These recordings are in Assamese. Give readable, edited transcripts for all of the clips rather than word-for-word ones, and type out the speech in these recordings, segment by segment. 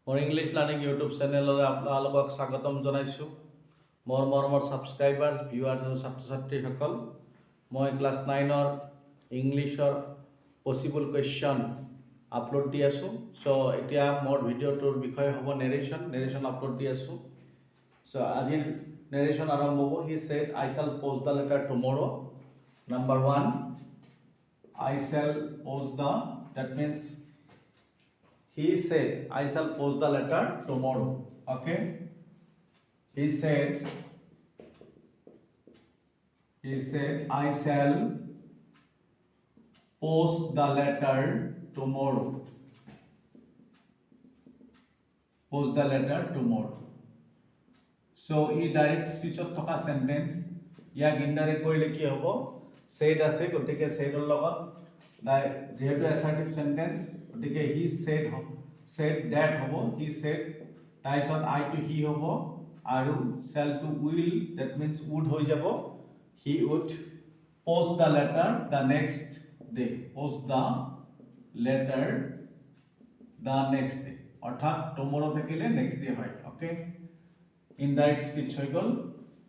মোৰ ইংলিছ লাৰ্ণিং ইউটিউব চেনেললৈ আপোনালোকক স্বাগতম জনাইছোঁ। মোৰ মৰমৰ ছাবস্ক্ৰাইবাৰ্ছ, ভিউৱাৰ্ছ আৰু ছাত্ৰ ছাত্ৰীসকল, মই ক্লাছ 9ৰ ইংলিছৰ পচিবল কুৱেশ্যন আপলোড দি আছোঁ। চ' এতিয়া মোৰ ভিডিঅ'টোৰ বিষয় হ'ব নেৰেশ্যন আপলোড দি আছোঁ। চ' আজিৰ নেৰেশ্যন আৰম্ভ হ'ব। হি said I shall post the letter টুমৰো। Number 1, I shall post that means he said I shall post the letter tomorrow. Okay, he said I shall post the letter tomorrow. Post the letter tomorrow. So e direct speech of thoka sentence yak indirect koile ki hobo said ase gotike said or logot যেহেতু assertive sentence গতিকে he said that hobo he said তাইছত I to he hobo আৰু shall to will that means would হৈ যাব he would post the letter the next day post the letter the next day অর্থাৎ tomorrow থাকিলে next day হয় ওকে indirect speech হৈ গল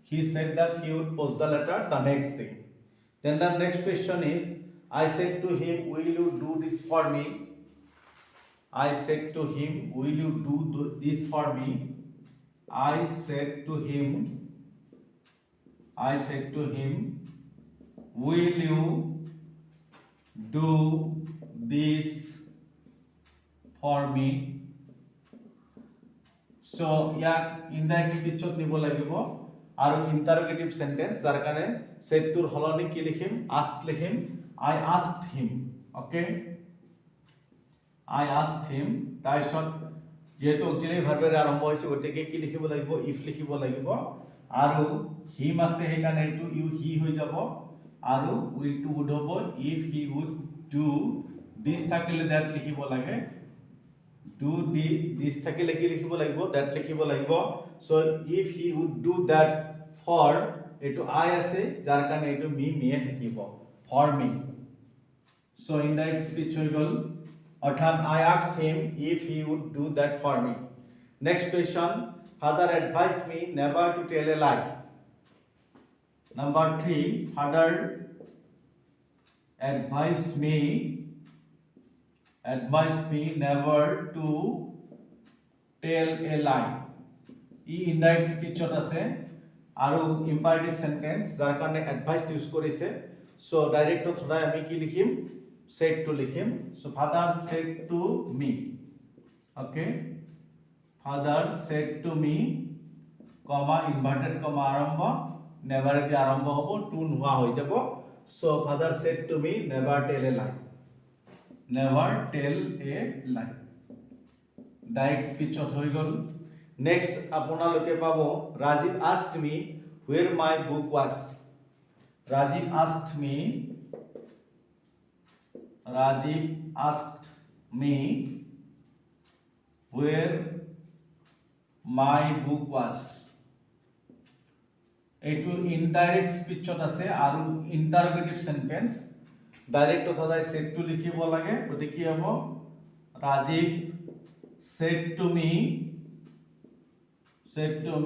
he said that he would post the letter the next day. Then the next question is I said to him, will you do this for me? I said to him, will you do this for me? I said to him, will you do this for me? So ইয়াক indirect speech ত নিব লাগিব আৰু interrogative sentence যাৰ কাৰণে said তোৰ হলনি কি লিখিম asked লিখিম I asked him. Okay, I asked him. তাইছত যেহেতু অক্সিলাৰি ভাৰ্বেৰে আৰম্ভ হৈছে গতিকে কি লিখিব লাগিব if লিখিব লাগিব আৰু him আছে সেইকাৰণে এইটো you he হৈ যাব আৰু will to would হ'ব if he would do this থাকিলে that লিখিব লাগে do this থাকিলে কি লিখিব লাগিব that লিখিব লাগিব so if he would do that for এইটো I আছে যাৰ কাৰণে এইটো me থাকিব for me. So indirect speech হৈ গল অৰ্থাৎ I asked him if he would do that for me. Next question, father advised me never to tell a lie. Number 3, father advised me never to tell a lie. E indirect speech ত আছে আৰু imperative sentence যাৰ কাৰণে advised ইউজ কৰিছে so direct ত সদায় আমি কি লিখিম said to লিখিম so father said to me. Okay, father said to me comma inverted comma আৰম্ভ never দি আৰম্ভ হ'ব to নোহোৱা হৈ যাব so father said to me never tell a lie. Direct speech ত হৈ গল. Next আপোনালোকে পাব Rajiv asked me where my book was. Rajiv asked me where my book was. এইটো indirect speech ত আছে আৰু interrogative sentence direct অথবা said to লিখিব লাগে গতিকে কি হ'ব Rajiv said to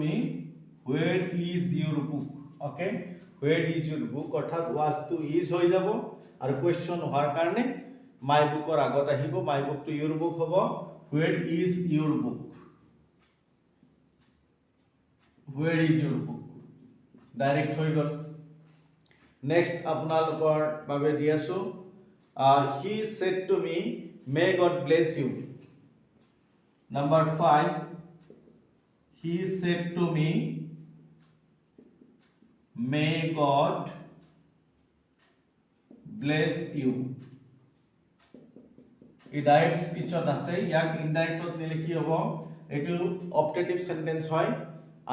me where is your book. Okay, where is your book অৰ্থাৎ was to is হৈ যাব আৰু question হোৱাৰ কাৰণে my book ৰ আগত আহিব my book to your book হ'ব where is your book. Direct হৈ গল. Next আপোনালোকৰ বাবে দি আছো he said to me may God bless you. Number 5, he said to me may God bless you. এই ডাইৰেক্ট স্পিচত আছে ইয়াক ইনডাইৰেক্টত নিলে কি হ'ব এইটো অপটেটিভ সেন্টেন্স হয়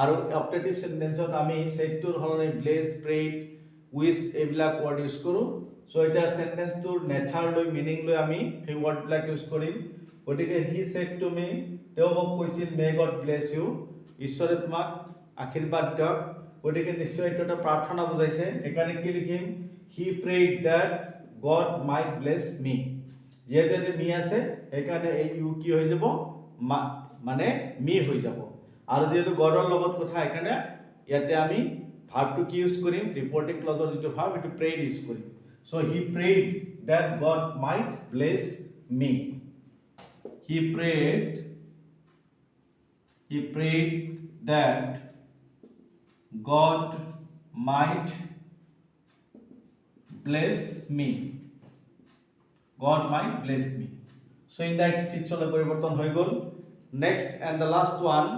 আৰু অপটেটিভ সেন্টেন্সত আমি said টোৰ হলনে blessed prayed wished এইবিলাক ওয়াৰ্ড ইউজ কৰো সো এটা সেন্টেন্স টোৰ নেচাৰ লৈ মিনিং লৈ আমি সেই ওয়াৰ্ড বিলাক ইউজ কৰিম গতিকে he said to me তেওঁ মোক কৈছিল may God bless you ঈশ্বৰে তোমাক আশীৰ্বাদ দিয়ক গতিকে নিশ্চয় এটা প্ৰাৰ্থনা বুজাইছে এখানে কি লিখিম he prayed that God might bless me যেহেতু মি আছে এখানে এই ইউ কি হৈ যাব মানে মি হৈ যাব আৰু যেহেতু গডৰ লগত কথা এখানে ইয়াতে আমি ভাৰ্বটো কি ইউজ কৰিম ৰিপৰ্টিং ক্লজৰ যেটো ভাৰ্ব এটো প্ৰেড ইউজ কৰিম so he parade that God might bless me he prayed that God might bless me God might bless me so in that speech chole poriborton hoy gol next and the last one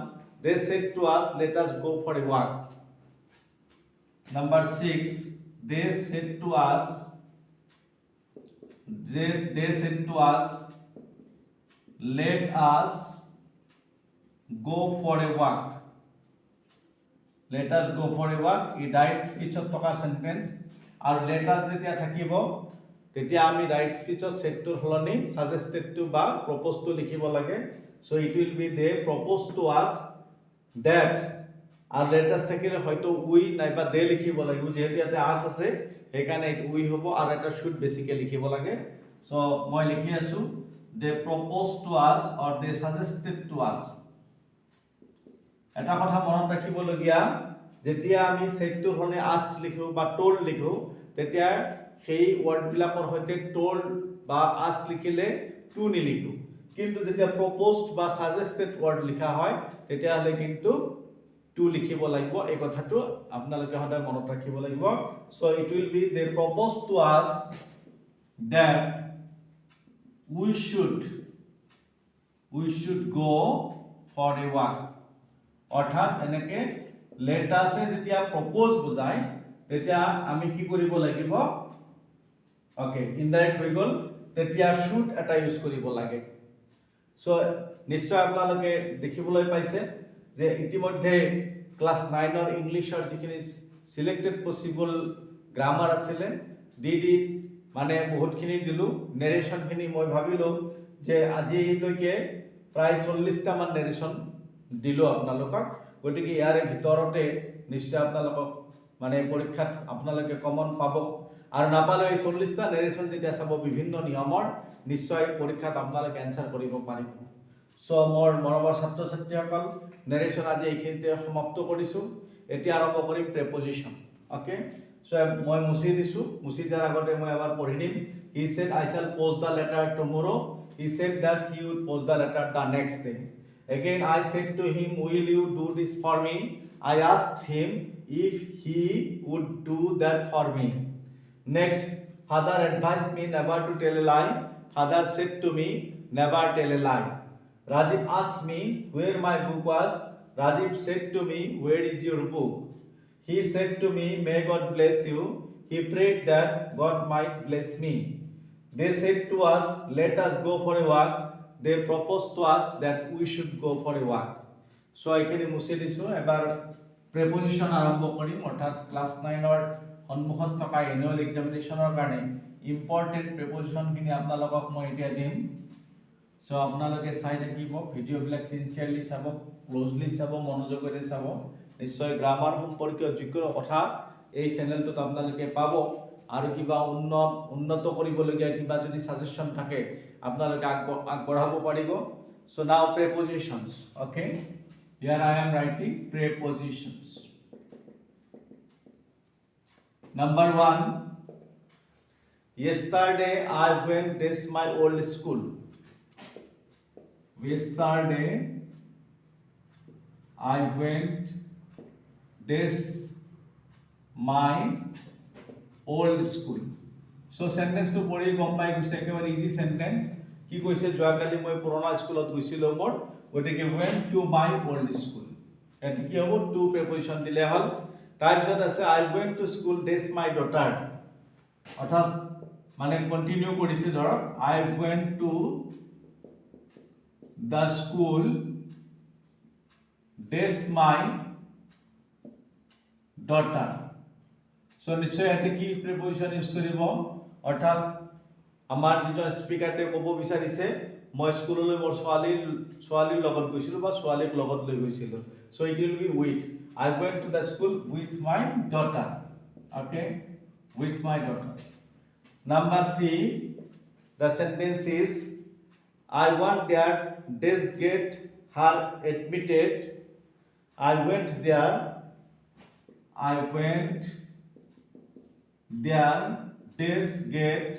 they said to us let us go for a walk number 6 they said to us let us go for a walk let us go for a walk এই ডাইরেক্ট স্পিচত থকা সেন্টেন্স আৰু let us যেতিয়া থাকিব তেতিয়া আমি ডাইৰেক্ট স্পিচত সেটটোৰ হলনি সাজেস্টেড টু বা প্ৰপ'জ টু লিখিব লাগে so it will be they propose to us that আৰু let us থাকিলে হয়তো উই নাইবা দে লিখিব লাগিব যেহেতু ইয়াতে আস আছে সেইকাৰণে ইট উই হ'ব আৰু এটা শুড বেসিক্যালি লিখিব লাগে সো মই লিখি আছো they proposed to us or they suggested to us এটা কথা মনত ৰাখিবলগীয়া যেতিয়া আমি সেটটোৰ হনে asked লিখো বা told লিখো তেতিয়া সেই ওয়াৰ্ড বিলাকৰ হৈতে told বা asked লিখিলে to নিলিখো কিন্তু যেতিয়া proposed বা suggested ওয়ার্ড লিখা হয় তেতিয়া হলে কিন্তু to লিখিব লাগিব এই কথাটো আপোনালোকে সদায় মনত ৰাখিব লাগিব so it will be they proposed to us that we should go for a walk অর্থাৎ এনেকে let us যেতিয়া propose বুজায় তেতিয়া আমি কি কৰিব লাগিব ওকে ইনডাইৰেক্ট হৈ গল তেতিয়া should এটা ইউজ কৰিব লাগে সো নিশ্চয় আপোনালোকে দেখিবলৈ পাইছে যে ইতিমধ্যে ক্লাস 9 অৰ ইংলিশৰ যিখিনি সিলেক্টেড পসিবল গ্ৰামাৰ আছিল ডিডি মানে বহুতখিনি দিলু নেৰেশনখিনি মই ভাবিলো যে আজিলৈকে প্ৰায় 40টা মান নেৰেশন দিলো আপোনালোকক গতিকে ইয়াৰে ভিতৰতে নিশ্চয় আপোনালোকক মানে পৰীক্ষাত আপোনালোকে কমন পাব আৰু নাপালে এই 40টা নেৰেশন যেতিয়া চাব বিভিন্ন নিয়মৰ নিশ্চয় পৰীক্ষাত আপোনালোকে আনসাৰ কৰিব পাৰিব সো মোৰ মৰমৰ ছাত্ৰ ছাত্ৰীসকল নেৰেশন আজি এইখিনিতে সমাপ্ত কৰিছো এতিয়া আৰম্ভ কৰিম প্ৰেপজিশন ওকে সো মই মুছি দিছো মুছি দিয়াৰ আগতে মই এবাৰ পঢ়ি দিম he said I shall post the letter tomorrow he said that he would post the letter the next day again I said to him will you do this for me I asked him if he would do that for me next father advised me never to tell a lie father said to me never tell a lie Rajiv asked me where my book was Rajiv said to me where is your book he said to me may God bless you he prayed that God might bless me they said to us let us go for a walk they proposed to us that we should go for a walk so এখানে মুছে দিছো এবাৰ প্ৰেপজিশন আৰম্ভ কৰিম অৰ্থাৎ ক্লাস 9 অৰ সন্মুখত থকা এনুৱেল এক্সামিনেশনৰ কাৰণে ইম্পৰ্টেন্ট প্ৰেপজিশনখিনি আপোনালোকক মই এতিয়া দিম সো আপোনালোকে চাই থাকিব ভিডিও বিলাক সিনসিয়াৰলি চাব ক্লোজলি চাব মনোযোগেৰে চাব নিশ্চয় গ্ৰামাৰ সম্পৰ্কীয় যিকোনো কথা এই চেনেলটোত আপোনালোকে পাব আৰু কিবা উন্নত কৰিবলগীয়া কিবা যদি সাজেশন থাকে আপোনালোকে আগবঢ়াব পাৰিব so now prepositions okay here I am writing prepositions number 1 yesterday I went this my old school yesterday I went this my old school so sentence to pori gom pai guse ekebare easy sentence ki koise joakali moi purona schoolot guisilo mor gotike went to my old school et ki hobo to preposition dile hol তাৰপিছত আছে I went to school this my daughter অৰ্থাৎ মানে কন্টিনিউ কৰিছে ধৰক I went to the school this my daughter so নিশ্চয় এতে কি প্ৰিপজিশন ইউজ কৰিব অৰ্থাৎ আমাৰ যিজন স্পিকাৰতে ক'ব বিচাৰিছে মই স্কুললৈ মোৰ ছোৱালীৰ লগত গৈছিলো বা ছোৱালীক লগত লৈ গৈছিলো so it will be with I went to the school with my daughter okay with my daughter number 3 the sentence is I want there days get her admitted. I went there days get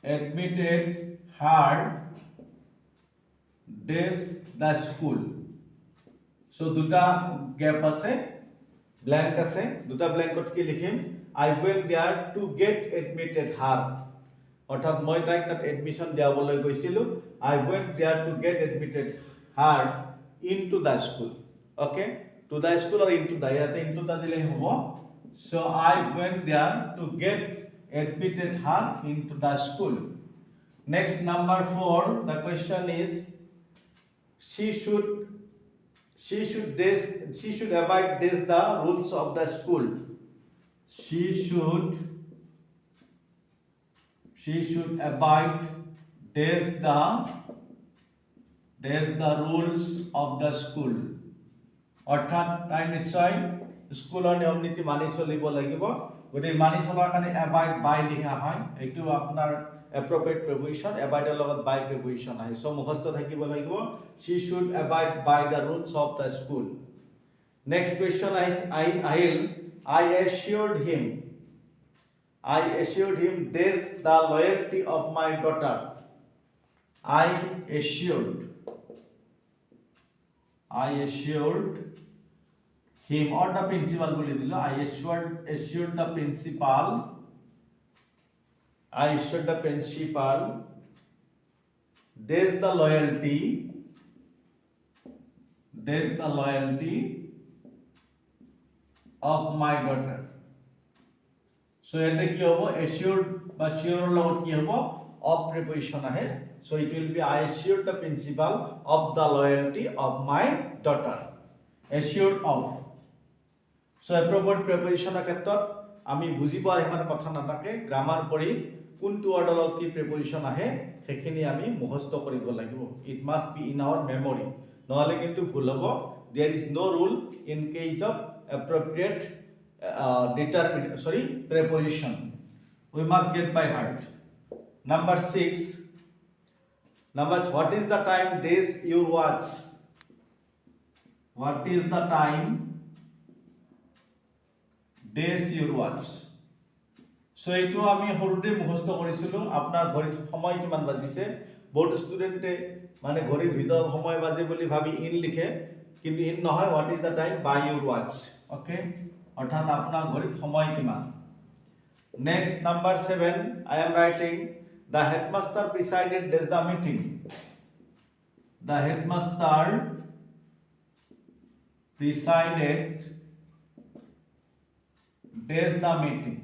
admitted her days the school. So দুটা গ্যাপ আছে, ব্ল্যাঙ্ক আছে, দুটা ব্ল্যাঙ্কত কি লিখিম I went there to get admitted her, অর্থাৎ মই তাইক তাত এডমিশন দিয়াবলৈ গৈছিলো I went there to get admitted her into the school. Okay, to the school or into the, ইয়াতে into the দিলে হ'ব. So I went there to get admitted her into the school. Next, number 4, the question is she should abide the rules of the school. She should abide the rules of the school. অর্থাৎ তাই নিশ্চয় স্কুলৰ নিয়ম নীতি মানি চলিব লাগিব। গতিকে মানি চলাৰ কাৰণে abide by লিখা হয়, এইটো আপোনাৰ appropriate preposition, abide লগত by preposition আহে। সো মুখস্থ থাকিব লাগিব she should abide by the rules of the school. Next question is I assured him this the loyalty of my daughter. I assured him or the principal বলি দিল I assured the principal this the loyalty of my daughter. So এতে কি হ'ব assured বা sure লগত কি হ'ব of preposition আহে. So it will be I assured the principal of the loyalty of my daughter. Assured of. So appropriate preposition ক্ষেত্ৰত আমি বুজি পোৱাৰ ইমান কথা নাথাকে, গ্ৰামাৰ পঢ়ি কোনটো অৰ্ডাৰত কি preposition আহে সেইখিনি আমি মুখস্থ কৰিব লাগিব. It must be in our memory. নহলে কিন্তু ভুল হ'ব. There is no rule in case of appropriate preposition. We must get by heart. Number 6. What is the time days you watch? What is the time days you watch? So এইটো আমি হৰুতে মুখস্থ কৰিছিলো। আপোনাৰ ঘড়ীত সময় কিমান বাজিছে, বহুত ষ্টুডেন্টে মানে ঘড়ীৰ ভিতৰত সময় বাজে বুলি ভাবি ইন লিখে, কিন্তু ইন নহয়, what is the time by your watch. Okay, অৰ্থাৎ আপোনাৰ ঘড়ীত সময় কিমান। Next, number 7, I am writing the headmaster presided the meeting. The headmaster presided the meeting.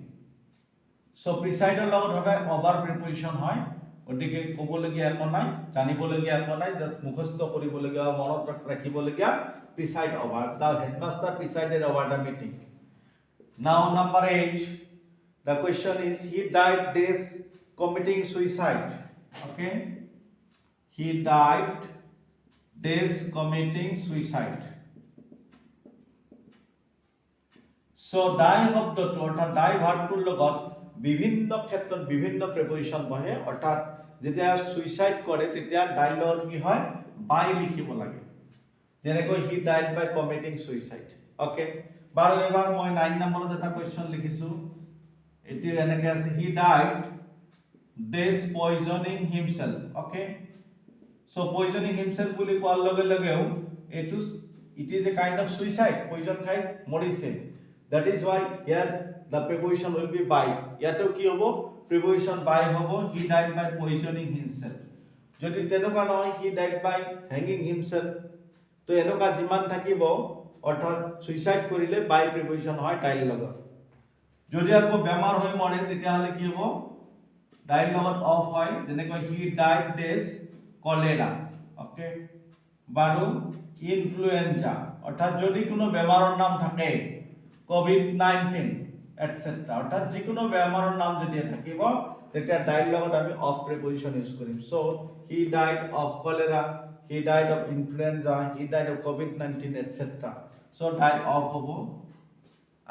So প্ৰিচাইডৰ লগত সদায় অভাৰ প্ৰিপজিশন হয়, গতিকে ক'বলগীয়া একো নাই, জানিবলগীয়া একো নাই, জাস্ট মুখস্থ কৰিবলগীয়া মনত ৰাখিবলগীয়া প্ৰিচাইড over. The headmaster presided over the meeting. Now number 8, the question is he died days committing suicide. Okay, he died days committing suicide. So die শব্দটো অৰ্থাৎ die ভাৰ্বটোৰ লগত বিভিন্ন ক্ষেত্ৰত বিভিন্ন প্ৰিপজিশন বহে, অৰ্থাৎ যেতিয়া সুইসাইড কৰে তেতিয়া ডাই লগত কি হয় বাই লিখিব লাগে, যেনেকৈ he died by committing suicide. Okay, বাৰু এবাৰ মই 9 নম্বৰত এটা কোৱেশ্চন লিখিছো, এটি এনেকৈ আছে he died days poisoning himself. Okay, so poisoning himself বুলি কোৱাৰ লগে লগেও এটো it is a kind of suicide, poison খাই মৰিছে। That is why here the preposition will be by. ইয়াতো কি হ'ব preposition by হ'ব he died by poisoning himself. যদি তেনেকুৱা নহয় he died by hanging himself, তো এনেকুৱা যিমান থাকিব অৰ্থাৎ সুইসাইড কৰিলে by preposition হয় তাইৰ লগত। যদি আকৌ বেমাৰ হৈ মৰে তেতিয়াহলে কি হ'ব তাইৰ লগত অফ হয়, যেনেকৈ he died days cholera. Okay, বাৰু ইনফ্লুয়েঞ্জা, অৰ্থাৎ যদি কোনো বেমাৰৰ নাম থাকে COVID-19 etc., অৰ্থাৎ যে কোনো বেমাৰৰ নাম যদি থাকিব তেতিয়া ডাইৰ লগত আমি অফ প্ৰিপজিশন ইউজ কৰিম। So he died of cholera, he died of influenza, he died of COVID-19 etc. So dye of হ'ব।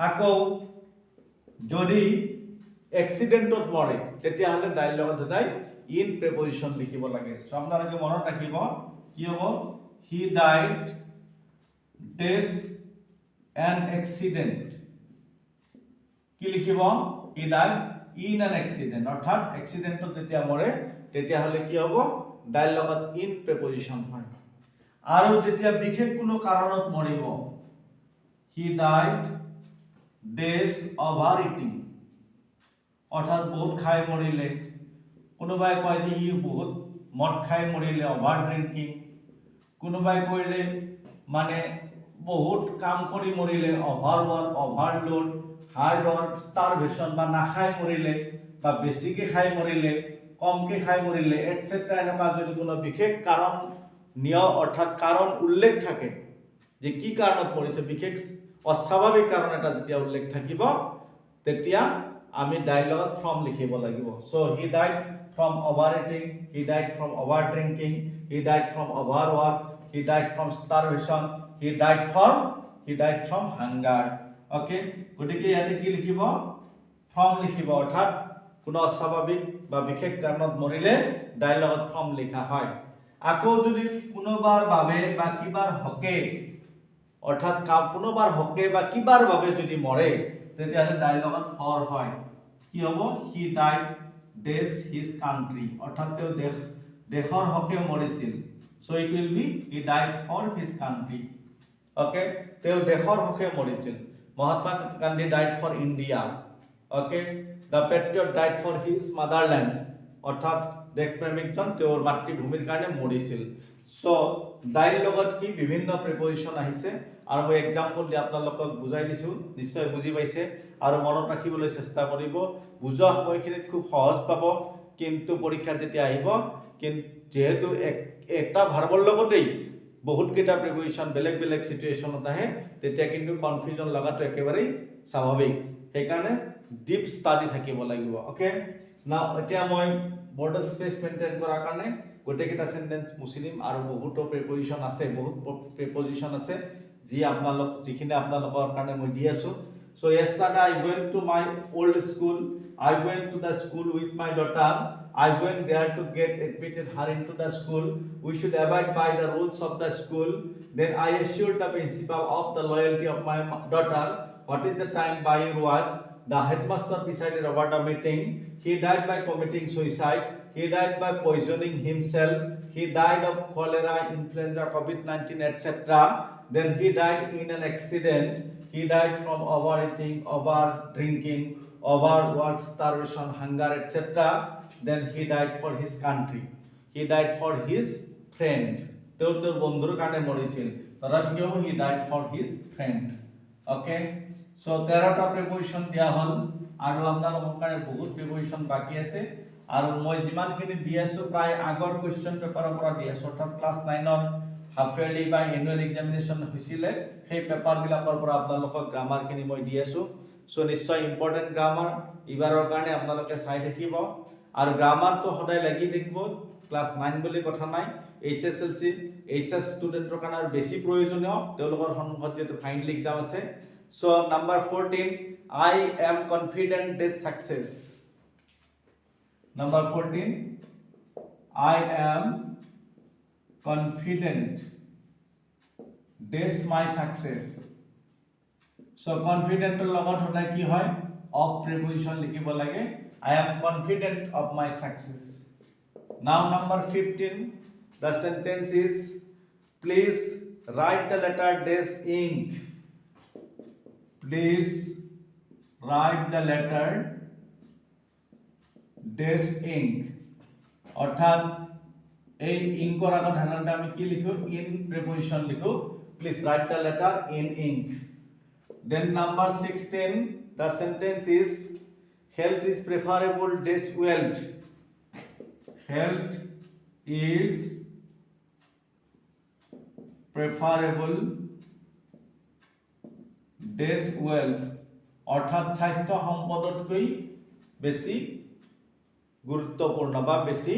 আকৌ যদি এক্সিডেন্টত মৰে তেতিয়াহলে ডাইৰ লগত সদায় ইন প্ৰিপজিশন লিখিব লাগে সো আপোনালোকে মনত ৰাখিব কি হ'ব he died days N accident কি লিখিব he died in an accident অৰ্থাৎ এক্সিডেন্টত যেতিয়া মৰে তেতিয়া হলে কি হ'ব ডাইৰ লগত ইন প্ৰিপজিশন হয় আৰু যেতিয়া বিশেষ কোনো কাৰণত মৰিব he died days over eating অৰ্থাৎ বহুত খাই মৰিলে কোনোবাই কয় যে ই বহুত মদ খাই মৰিলে অভাৰ ড্ৰিংকিং কোনোবাই কইলে মানে বহুত কাম কৰি মৰিলে over work overload hard work starvation বা না খাই মৰিলে বা বেছিকে খাই মৰিলে কমকে খাই মৰিলে এটসেট্ৰা এনেকা যদি কোনো বিশেষ কাৰণ নিয় অৰ্থাৎ কাৰণ উল্লেখ থাকে যে কি কাৰণত মৰিছে বিশেষ অস্বাভাৱিক কাৰণ এটা যেতিয়া উল্লেখ থাকিব তেতিয়া আমি ডাইৰ লগত ফ্ৰম লিখিব লাগিব so he died from overeating, he died from over drinking, he died from overwork, he died from starvation, he died from hunger. Okay, গটিকে ইয়াতে কি লিখিব from লিখিব অৰ্থাৎ কোনো অস্বাভাৱিক বা বিশেষ কাৰণত মৰিলে ডাইৰ লগত from লিখা হয় আকৌ যদি কোনোবাৰ বাবে বা কিবাৰ হকে অৰ্থাৎ কোনোবাৰ হকে বা কিবাৰ বাবে যদি মৰে তেতিয়াহলে ডাইৰ লগত for হয় কি হ'ব he died days his country অর্থাৎ তেও দেশৰ হকে মৰিছিল so it will be he died for his country okay তেও দেশৰ হকে মৰিছিল Mahatma Gandhi died for India okay the patriot died for his motherland অৰ্থাৎ দেশপ্ৰেমিকজন তেওঁৰ মাতৃভূমিৰ কাৰণে মৰিছিল সো ডাইৰ লগত কি বিভিন্ন প্ৰিপজিশন আহিছে আৰু মই এক্সাম্পল দি আপোনালোকক বুজাই দিছো নিশ্চয় বুজি পাইছে আৰু মনত ৰাখিবলৈ চেষ্টা কৰিব বুজোৱা সময়খিনিত খুব সহজ পাব কিন্তু পৰীক্ষা যেতিয়া আহিব যেহেতু একটা ভাৰ্বৰ লগতেই বহুত কেইটা প্ৰিপজিশন বেলেগ বেলেগ সিচুৱেচনত আহে তেতিয়া কিন্তু কনফিউজন লগাটো একেবাৰে স্বাভাৱিক সেইকাৰণে ডিপ ষ্টাডি থাকিব লাগিব ওকে না এতিয়া মই বৰ্ডাৰ স্পেচ মেইনটেইন কৰাৰ কাৰণে গোটেইকেইটা সেন্টেন্স মুছি দিম আৰু বহুত প্ৰিপজিশন আছে বহুত প্ৰিপজিশন আছে যিখিনি আপোনালোকৰ কাৰণে মই দি আছো so yesterday I went to my old school I went to the school with my daughter I went there to get admitted her into the school we should abide by the rules of the school then I assured the principal of the loyalty of my daughter what is the time by your watch the headmaster decided about the meeting he died by committing suicide he died by poisoning himself he died of cholera influenza covid-19 etc then he died in an accident he died from overeating over drinking overwork starvation hunger etc then he died for his country he died for his friend তোৰ বন্ধুৰ কাৰণে মৰিছিল তৰা কি হ'ব he died for his friend okay so 13টা প্ৰিপজিশন দিয়া হল আৰু আপোনালোকৰ কাৰণে বহুত প্ৰিপজিশন বাকি আছে আৰু মই যিমানখিনি দি আছো প্ৰায় আগৰ কোৱেশ্চন পেপাৰৰ পৰা দি আছো অৰ্থাৎ ক্লাস 9 ৰ হাফ ইয়াৰলি বা এনুৱেল এক্সামিনেশন হৈছিলে সেই পেপাৰ বিলাকৰ পৰা আপোনালোকক গ্ৰামাৰখিনি মই দি আছো সো নিশ্চয় ইম্পৰ্টেন্ট গ্ৰামাৰ ইবাৰৰ কাৰণে আপোনালোকে চাই থাকিব আৰু গ্ৰামাৰটো সদায় লাগি থাকিব ক্লাস 9 বুলি কথা নাই এইচএসএলসি এইচএস ষ্টুডেন্টৰ কাৰণে আৰু বেছি প্ৰয়োজনীয় তেওঁলোকৰ সন্মুখত যেটো ফাইনাল এক্সাম আছে so number 14 I am confident this success number 14 I am confident this my success so confident লগত হলে কি হয় of preposition লিখিব লাগে I am confident of my success now number 15 the sentence is please write the letter this ink please write the letter this ink অর্থাৎ এই ইংকৰ আগত সাধাৰণতে আমি কি লিখো ইন প্ৰিপজিশন লিখো please write the letter in ink then number 16 the sentence is health is preferable this wealth health is preferable this wealth অৰ্থাৎ স্বাস্থ্য সম্পদতকৈ বেছি গুৰুত্বপূৰ্ণ বা বেছি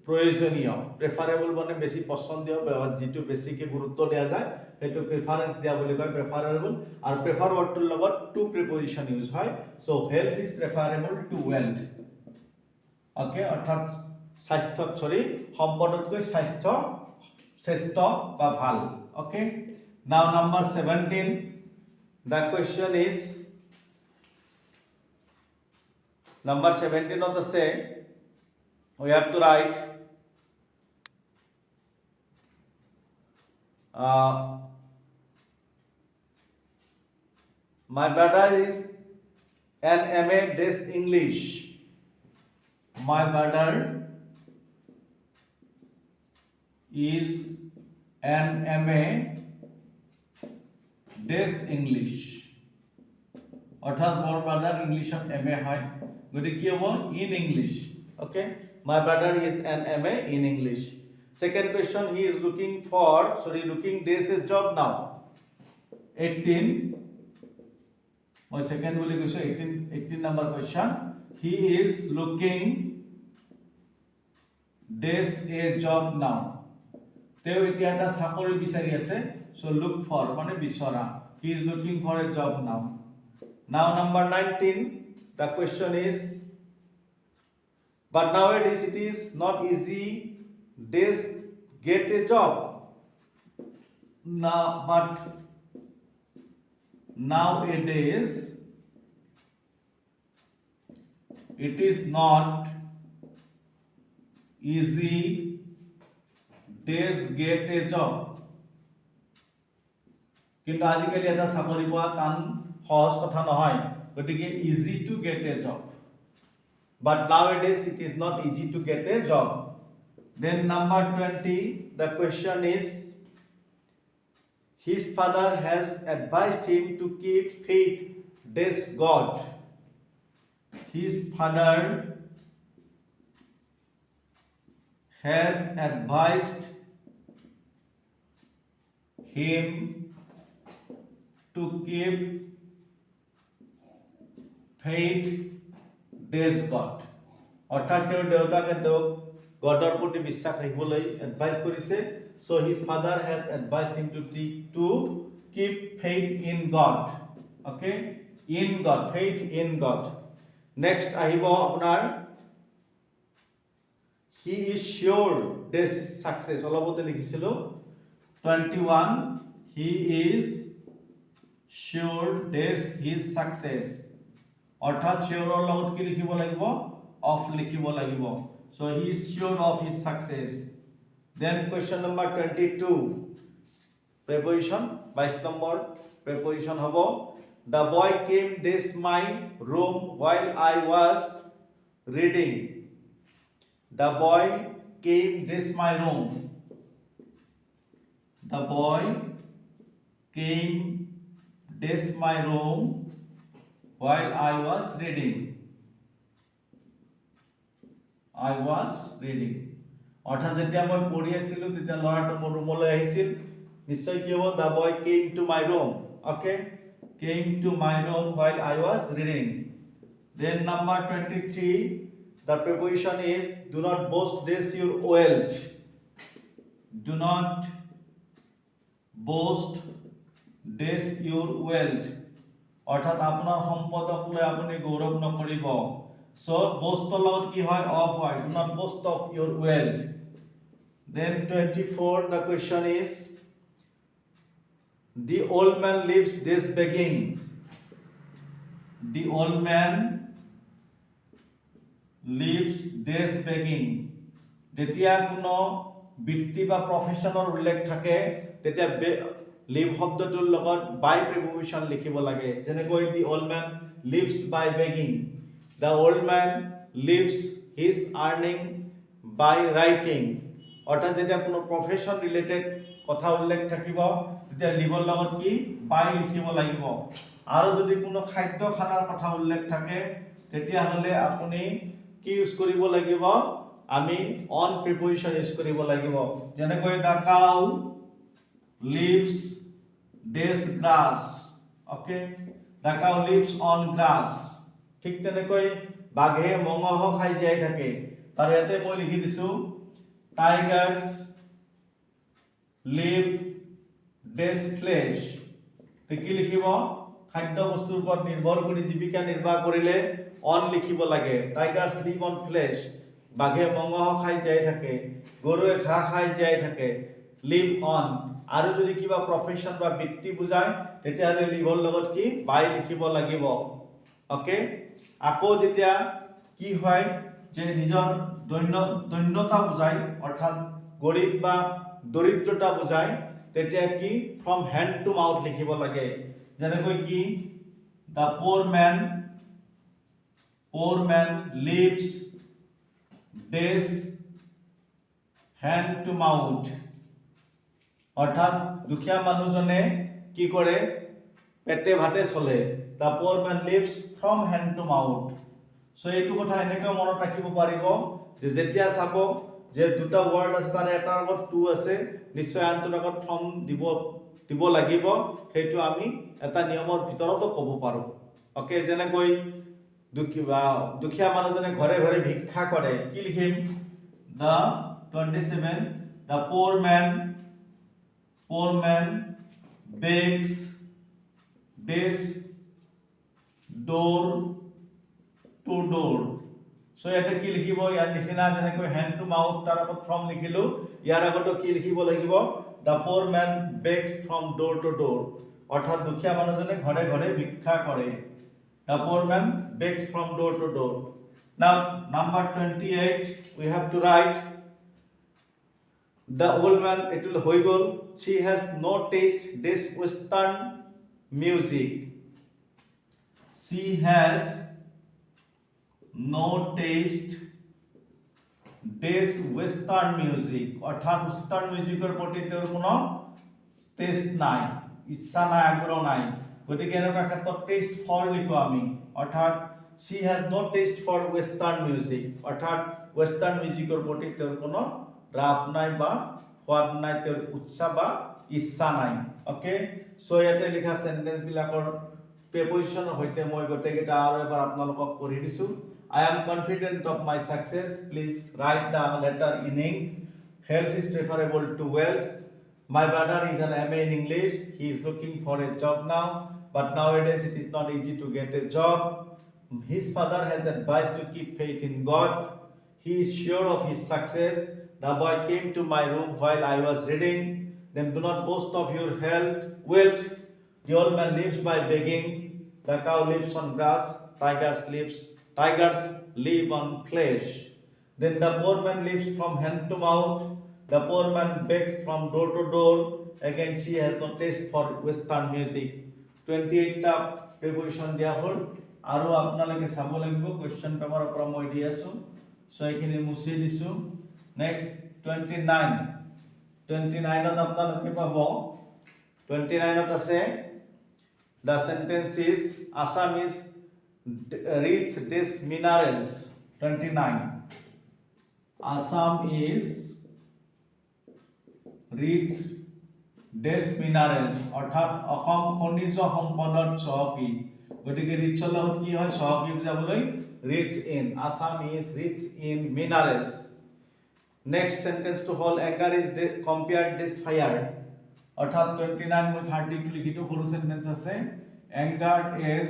প্ৰয়োজনীয় প্ৰেফাৰেবল মানে বেছি পছন্দীয় যেটো বেছিকে গুৰুত্ব দিয়া যায় হেতু প্ৰেফাৰেন্স দিয়া বুলি কয় প্ৰেফাৰেবল আৰু প্ৰেফাৰ ওয়াৰ্ডটোৰ লগত টু প্ৰিপজিশন ইউজ হয় so health is preferable to wealth okay অৰ্থাৎ স্বাস্থ্য সৰি সম্পদতকৈ স্বাস্থ্য শ্ৰেষ্ঠ বা ভাল okay now number 17 the question is number 17 of the say we have to write my brother is an MA this English my brother is an MA this English অর্থাৎ মোর ব্রাদার ইংলিশত MA হয় গতি কি হবো in English okay my brother is an MA in English second question he is looking this is job now 18 my second বুলি কৈছো 18 number question he is looking this a job now তেও এতিয়া এটা চাকৰি বিচাৰি আছে so look for মানে বিচৰা he is looking for a job now number 19 the question is but nowadays it is not easy this get a job now but nowadays it is not easy this get a job কিন্তু আজিকালি এটা চাকৰি পোৱা টান সহজ কথা নহয় গতিকে easy to get a job but nowadays it is not easy to get a job then number 20 the question is his father has advised him to keep faith this God his father has advised him to keep faith this God অর্থাৎ তেওঁৰ দেউতাকে তেওঁক গডৰ প্ৰতি বিশ্বাস ৰাখিবলৈ এডভাইস কৰিছে so his father has advised him to keep faith in God okay in God faith in God next আহিব আপোনাৰ he is sure this success অলপতে লিখিছিলো 21 he is sure this his success অর্থাৎ sure ৰ লগত কি লিখিব লাগিব of লিখিব লাগিব so he is sure of his success then question number 22 preposition 22 number preposition হবো the boy came this my room while I was reading the boy came this my room the boy came this my room while I was reading অর্থাৎ যেতিয়া মই পঢ়ি আছিলো তেতিয়া লৰাটো মোৰ ৰুমলৈ আহিছিল নিশ্চয় কি হ'ব the boy came to my room okay came to my room while I was reading then number 23 the preposition is do not boast this your wealth do not boast this your wealth অর্থাৎ আপোনাৰ সম্পদক লৈ আপুনি গৌৰৱ নকৰিব so boast লগত কি হয় of হয় do not boast of your wealth then 24 the question is the old man leaves this begging the old man leaves this begging যেতিয়া কোনো বৃত্তি বা প্ৰফেশনৰ উল্লেখ থাকে তেতিয়া লিভ শব্দটোৰ লগত by preposition লিখিব লাগে যেনেকৈ the old man lives by begging the old man lives his earning by writing অর্থাৎ যেতিয়া কোনো প্রফেশন রিলেটেড কথা উল্লেখ থাকিব তেতিয়া লিভৰ লগত কি by লিখিব লাগিব আৰু যদি কোনো খাদ্য খানাৰ কথা উল্লেখ থাকে তেতিয়া হলে আপুনি কি ইউজ কৰিব লাগিব আমি on preposition ইউজ কৰিব লাগিব যেনেকৈ the cow lives this grass okay the cow lives on grass ঠিক তেনেকৈ বাঘে মঙহ খাই যায় থাকে তাৰ ইয়াতে মই লিখি দিছো tigers live this flesh কি লিখিব খাদ্য বস্তুৰ ওপৰত নিৰ্ভৰ কৰি জীৱিকা নিৰ্বাহ কৰিলে on লিখিব লাগে tigers live on flesh বাঘে মঙহ খাই জীয়াই থাকে, গৰুৱে ঘাঁহ খাই জীয়াই থাকে, লিভ অন। আৰু যদি কিবা প্ৰফেশ্যন বা বৃত্তি বুজায় তেতিয়াহ'লে লিভৰ লগত কি বাই লিখিব লাগিব। অ'কে, আকৌ যেতিয়া কি হয় যে নিজৰ দৈন্যতা বুজায় অৰ্থাৎ গৰীব বা দৰিদ্ৰতা বুজায় তেতিয়া কি ফ্ৰম হেণ্ড টু মাউথ লিখিব লাগে। যেনেকৈ কি the poor man lives days hand to mouth, অৰ্থাৎ দুখীয়া মানুহজনে কি কৰে পেটে ভাতে চলে। The poor man lives from hand to mouth। So এইটো কথা এনেকৈ মনত ৰাখিব পাৰিব যে যেতিয়া চাব যে দুটা ৱৰ্ড আছে তাৰে এটাৰ আগত টু আছে নিশ্চয় আনটোৰ আগত ফ্ৰম দিব লাগিব, সেইটো আমি এটা নিয়মৰ ভিতৰতো ক'ব পাৰো। অ'কে, যেনেকৈ দুখীয়া মানুহজনে ঘৰে ঘৰে ভিক্ষা কৰে, কি লিখিম the 27 the poor man begs door to door। So এটা কি লিখিব ইয়াৰ নিচিনা যেনেকৈ হ্যান্ড টু মাউথ তাৰ আগত ফ্ৰম লিখিলো, ইয়াৰ আগতো কি লিখিব লাগিব the poor man begs from door to door, অৰ্থাৎ দুখীয়া মানুহজনে ঘৰে ঘৰে ভিক্ষা কৰে। The poor man begs from door to door। Now number 28 we have to write the old man, it will হৈ গল, she has no taste this western music। She has no taste this western music, অর্থাৎ ওয়েস্টার্ন মিউজিকৰ প্ৰতি তেওঁৰ কোনো টেষ্ট নাই, ইচ্ছা নাই, আগ্ৰহ নাই। গতিকে এনেকুৱা ক্ষেত্ৰত টেষ্ট ফৰ লিখো আমি, অৰ্থাৎ she has no taste for western music, অৰ্থাৎ ওয়েস্টাৰ্ন মিউজিকৰ প্ৰতি তেওঁৰ কোনো ৰাপ নাই বা সোৱাদ নাই, তেওঁৰ উৎসাহ বা ইচ্ছা নাই। অ'কে, সো ইয়াতে লিখা সেন্টেন্স বিলাকৰ প্ৰিপজিশনৰ সৈতে মই গোটেইকেইটা আৰু এবাৰ আপোনালোকক পঢ়ি দিছো। I am confident of my success. Please write the letter in ink. Health is preferable to wealth. My brother is an MA in English. He is looking for a job now, but nowadays it is not easy to get a job. His father has advised to keep faith in God. He is sure of his success. The boy came to my room while I was reading. Then do not boast of your wealth. The old man lives by begging. The cow lives on grass. Tigers live on flesh. Then the poor man lives from hand to mouth. The poor man begs from door to door. Again, she has no taste for western music। 28টা প্ৰিপজিশন দিয়া হ'ল আৰু আপোনালোকে চাব লাগিব কোৱেশ্চন পেপাৰৰ পৰা মই দি আছো, সো এইখিনি মুছি দিছো। নেক্সট 29ত আপোনালোকে পাব 29ত আছে the sentence is Assam is rich this minerals। 29 Assam is rich this minerals, অৰ্থাৎ অসম খনিজ সম্পদত চহকী। গতিকে ৰিচৰ লগত কি হয় চহকী বুজাবলৈ rich in, Assam is rich in minerals। Next সেন্টেন্সটো হ'ল anger is compared this fire, অৰ্থাৎ 29 মই 32 লিখিটো সৰু সেন্টেন্স আছে। anger is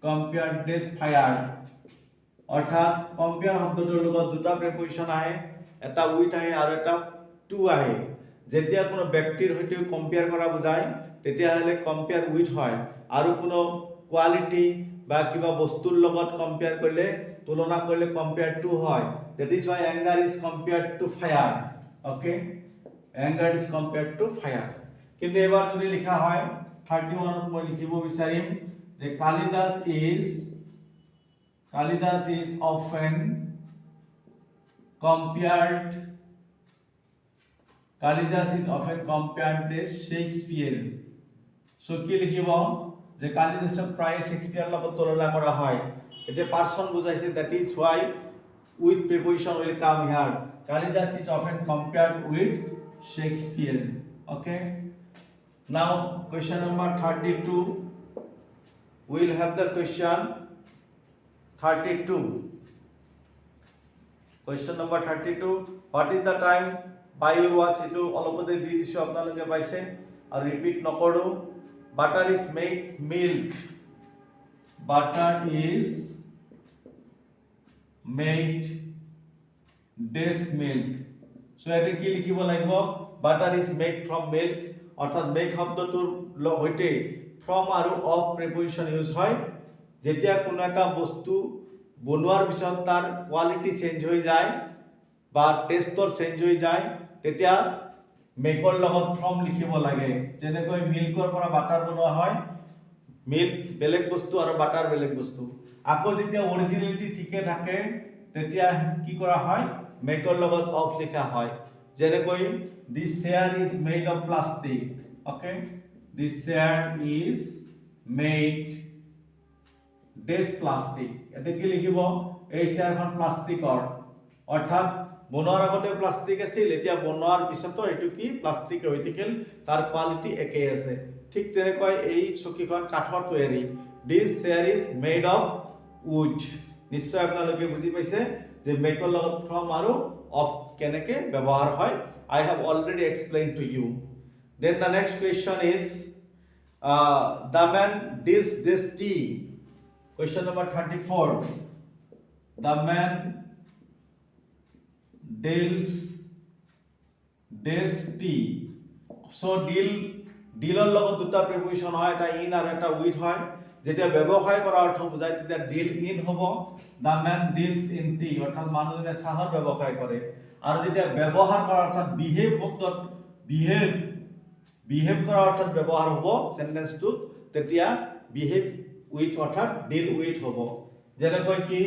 compared this fire, অৰ্থাৎ কম্পেয়াৰ শব্দটোৰ লগত দুটা প্ৰিপজিশন আহে, এটা উইথ আহে আৰু এটা টু আহে। যেতিয়া কোনো ব্যক্তিৰ সৈতে কম্পেয়াৰ কৰা বুজায় তেতিয়াহ'লে কম্পেয়াৰ উইথ হয়, আৰু কোনো কোৱালিটি বা কিবা বস্তুৰ লগত কম্পেয়াৰ কৰিলে তুলনা কৰিলে কম্পেয়াৰ টু হয়। that is why anger is compared to fire। okay, anger is compared to fire। কিন্তু এবাৰ যদি লিখা হয় 31ত মই লিখিব বিচাৰিম যে Kalidas is often compared with Shakespeare। So কি লিখিব যে কালিদাসক প্ৰায় শেক্সপিয়াৰৰ লগত তুলনা কৰা হয়, এটা পাৰসন বুজাইছে, that is why with preposition will come here। Kalidas is often compared with Shakespeare। okay, now question number 32 we will have the question 32। question number 32 what is the time by your watch, এটো অলপতে দি দিছো আপোনালোকে পাইছে আৰু ৰিপিট নকৰো। butter is make milk, butter is made dash milk. So এটো কি লিখিব লাগিব butter is made from milk অর্থাৎ make শব্দটোৰ হৈতে from আৰু of preposition ইউজ হয় যেতিয়া কোনো এটা বস্তু বনোৱাৰ পিছত তাৰ কোৱালিটি চেঞ্জ হৈ যায় বা টেষ্টৰ চেঞ্জ হৈ যায় তেতিয়া মেকৰ লগত from লিখিব লাগে যেনেকৈ মিল্কৰ পৰা বাটাৰ বনোৱা হয় মিল্ক বেলেগ বস্তু আৰু বাটাৰ বেলেগ বস্তু আকৌ যেতিয়া অৰিজিনালিটি ঠিকে থাকে তেতিয়া কি কৰা হয় মেকৰ লগত of লিখা হয় যেনেকৈ this chair is made of plastic okay this chair is made this plastic এতে কি লিখিব এই চেয়াৰখন প্লাষ্টিকৰ অৰ্থাৎ বনোৱাৰ আগতে প্লাষ্টিক আছিল এতিয়া বনোৱাৰ পিছতো এটো কি প্লাষ্টিক হৈ থাকিল তাৰ কোৱালিটি একে আছে ঠিক তেনেকৈ এই চকীখন কাঠৰ তৈয়াৰী this chair is made of wood নিশ্চয় আপোনালোকে বুজি পাইছে যে মেকৰ লগত from আৰু of কেনেকে ব্যৱহাৰ হয় I have already explained to you. Then the next question is the man deals this tea. Question number 34. The man deals this tea. So deal লগত দুটা preposition হয় এটা in আৰু এটা with হয় যেতিয়া ব্যৱসায় কৰা অৰ্থ বুজায় তেতিয়া deal in হ'ব the man deals in tea অৰ্থাৎ মানুহজনে চাহৰ ব্যৱসায় কৰে আৰু যেতিয়া ব্যৱহাৰ কৰা অৰ্থাৎ বিহেভ শব্দত বিহেভ কৰা অৰ্থাৎ ব্যৱহাৰ হ'ব সেন্টেন্সটো তেতিয়া বিহেভ উইথ অৰ্থাৎ ডিল উইথ হ'ব যেনেকৈ কি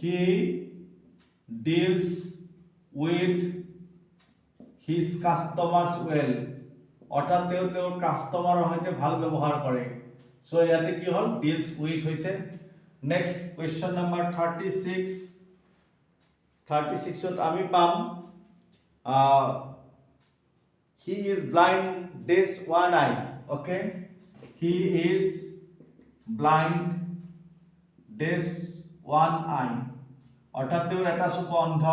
he deals with his customers well অৰ্থাৎ তেওঁৰ কাস্টমাৰৰ সৈতে ভাল ব্যৱহাৰ কৰে সো ইয়াতে কি হ'ল ডিলস উইথ হৈছে নেক্সট কোৱেশ্চন নম্বৰ 36 ত আমি পাম he is blind dash one eye okay he is blind dash one eye অৰ্থাৎ তেওঁৰ এটা চকু অন্ধ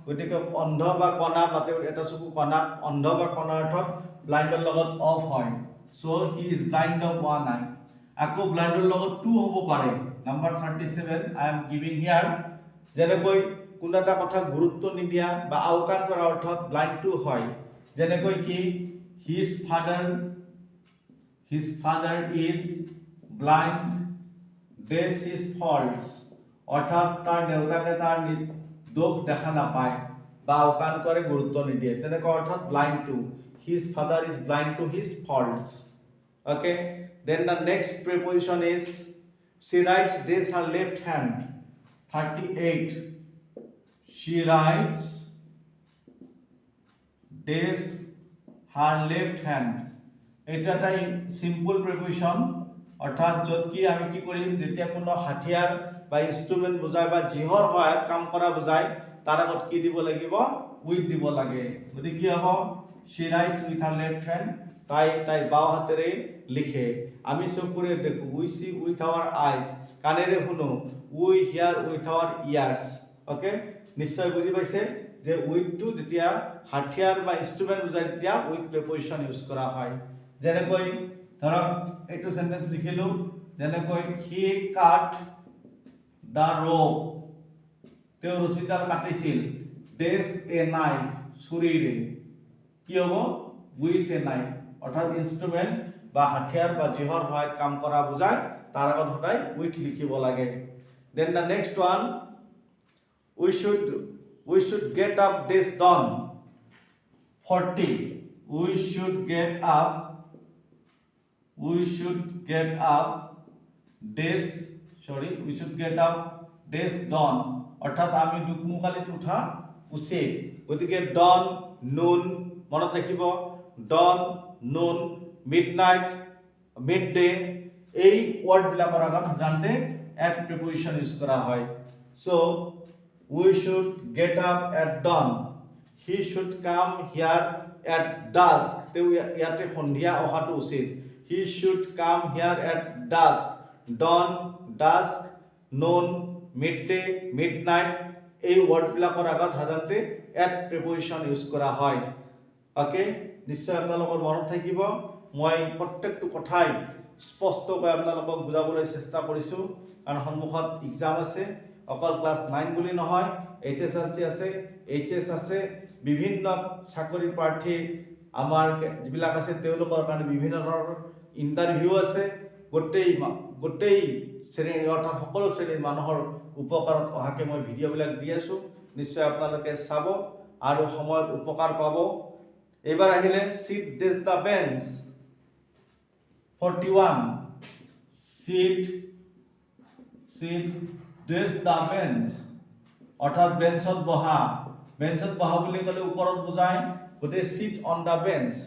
গতিকে অন্ধ বা কণা বা তেওঁৰ এটা চকু কণা অন্ধ বা কণা অৰ্থত ব্লাইণ্ডৰ লগত অফ হয় so he is blind of one eye আকৌ ব্লাইণ্ডৰ লগত টু হ'ব পাৰে number 37 I am giving here যেনেকৈ কোনো এটা কথা গুৰুত্ব নিদিয়া বা আওকাণ কৰা অৰ্থত ব্লাইণ্ড টু হয় যেনেকৈ কি his father is blind dash his faults অৰ্থাৎ তাৰ দেউতাকে তাৰ দোষ দেখা নাপায় বা আওকাণ কৰে গুৰুত্ব নিদিয়ে তেনেকৈ অৰ্থাৎ blind to his father is blind to his faults okay then the next preposition is she writes this her left hand 38 she writes this her left hand এটা একটা সিম্পল প্রিপজিশন অর্থাৎ যত কি আমি কি কৰিম যেতিয়া কোনো হাতিয়াৰ বা ইনস্ট্ৰুমেন্ট বুজায় বা জিহৰ সহায়ত কাম কৰা বুজায় তাৰ আগত কি দিব লাগিব উইথ দিব লাগে গতি কি হ'ব she writes with her left hand তাই বাও হাতেৰে লিখে আমি চকুৰে দেখো we see with our eyes কানেৰে শুনো we hear with our ears okay নিশ্চয় বুজি পাইছে যে উইথ টু যেতিয়া হাতিয়াৰ বা ইনস্ট্ৰুমেন্ট বুজায় তেতিয়া উইথ প্ৰিপজিশন ইউজ কৰা হয় যেনেকৈ ধৰক এইটো সেন্টেন্স লিখিলো যেনেকৈ he cut the rope তেওঁ ৰছীডাল কাটিছিল dash a knife ছুৰীৰে কি হ'ব with a knife অৰ্থাৎ ইনস্ট্ৰুমেন্ট বা হাতিয়াৰ বা জিহৰ সহায়ত কাম কৰা বুজায় তাৰ আগত সদায় উইথ লিখিব লাগে then the next one we should get up this dawn 40 we should get up this dawn অর্থাৎ আমি দুকমুকালিত উঠা উচিত গতিকে dawn noon মনত ৰাখিব dawn noon midnight midday এই ওয়াৰ্ড বিলাকৰ আগত সাধাৰণতে at preposition ইউজ কৰা হয় so we should get up at dawn he should come here at dusk তেও ইয়াতে সন্ধিয়া অহাটো উচিত he should come here at dusk dawn dusk noon midday midnight এই ওয়ার্ড বিলাকৰ আগত সাধাৰণতে at preposition ইউজ কৰা হয় ওকে নিশ্চয় আপোনালোকৰ মনত থাকিব মই প্ৰত্যেকটো কথাই স্পষ্টকৈ আপোনালোকক বুজাবলৈ চেষ্টা কৰিছো কাৰণ সন্মুখত এক্সাম আছে অকল ক্লাস 9 বুলি নহয় HSLC আছে HS আছে বিভিন্ন চাকৰি প্ৰাৰ্থী আমাৰ যিবিলাক আছে তেওঁলোকৰ কাৰণে বিভিন্ন ধৰণৰ ইন্টাৰভিউ আছে গোটেই শ্ৰেণীৰ অৰ্থাৎ সকলো শ্ৰেণীৰ মানুহৰ উপকাৰত অহাকে মই ভিডিঅ'বিলাক দি আছো নিশ্চয় আপোনালোকে চাব আৰু সময়ত উপকাৰ পাব এবাৰ আহিলে sit desk the bench 41 sit desk the bench অৰ্থাৎ বেঞ্চত বহা বুলি ক'লে ওপৰত বুজায় গতে sit on the bench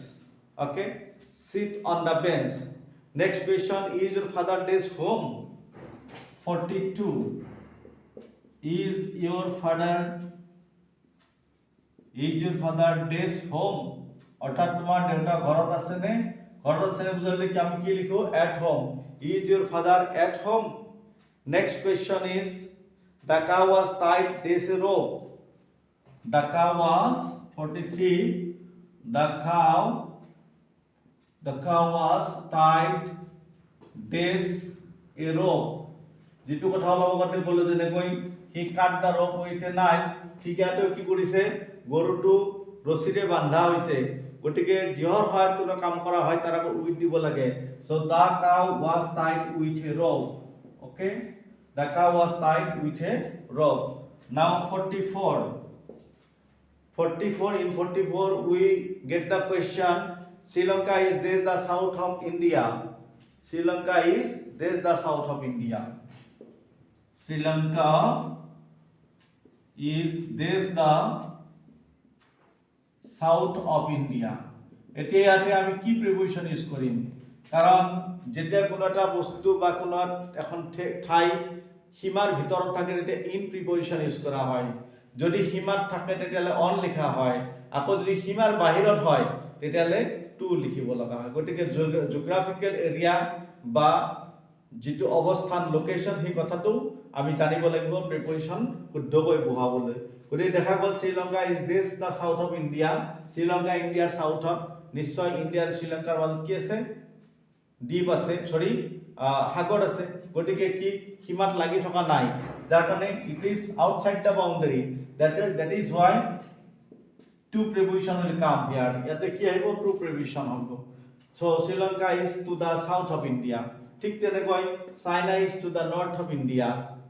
okay sit on the bench next question is your father desk home 42 is your father desk home অর্থাৎ তোমার দেউতা ঘৰত আছে নে বুজালে কি আমি কি লিখো at home is your father at home next question is the cow was tied this rope the cow was 43 the cow was tied this a rope যেটো কথা অলপতে বলো যেনেকৈ he cut the rope with a knife ঠিকাটো কি কৰিছে গৰুটো ৰছিৰে বান্ধা হৈছে গটিকে জিহৰ হয় কোনো কাম কৰা হয় তাৰ আগত উইথ দিব লাগে so the cow was tied with a rope okay the cow was tied with a rope now 44 in 44 we get the question Sri Lanka is this the south of India Sri Lanka is this the south of India Sri Lanka is this the south of India এতিয়াতে আমি কি প্ৰিপজিশন ইউজ কৰিম কাৰণ যেতিয়া কোনো এটা বস্তু বা কোনো এখন ঠাই সীমাৰ ভিতৰত থাকে তেতিয়া ইন প্ৰিপজিশন ইউজ কৰা হয় যদি সীমাত থাকে তেতিয়ালে অন লিখা হয় আকৌ যদি সীমাৰ বাহিৰত হয় তেতিয়ালে টু লিখিব লগা হয় গতিকে জিওগ্ৰাফিক্যাল এৰিয়া বা যেটো অবস্থান লোকেশন হি কথাটো আমি জানিব লাগিব প্ৰিপজিশন শুদ্ধকৈ বহাবলৈ গতিকে দেখা গল Sri Lanka is this the south of India Sri Lanka ইন্ডিয়াৰ সাউথত নিশ্চয় ইন্ডিয়াৰ শ্ৰীলংকাৰ মাজত কি আছে দ্বীপ আছে সৰি সাগৰ আছে গতিকে কি সীমাত লাগি থকা নাই যাৰ কাৰণে it is outside the boundary that is why two preposition will come here ইয়াতে কি আহিব টু preposition হ'ব so Sri Lanka is to the south of India ঠিক তেনেকৈ China is to the north of India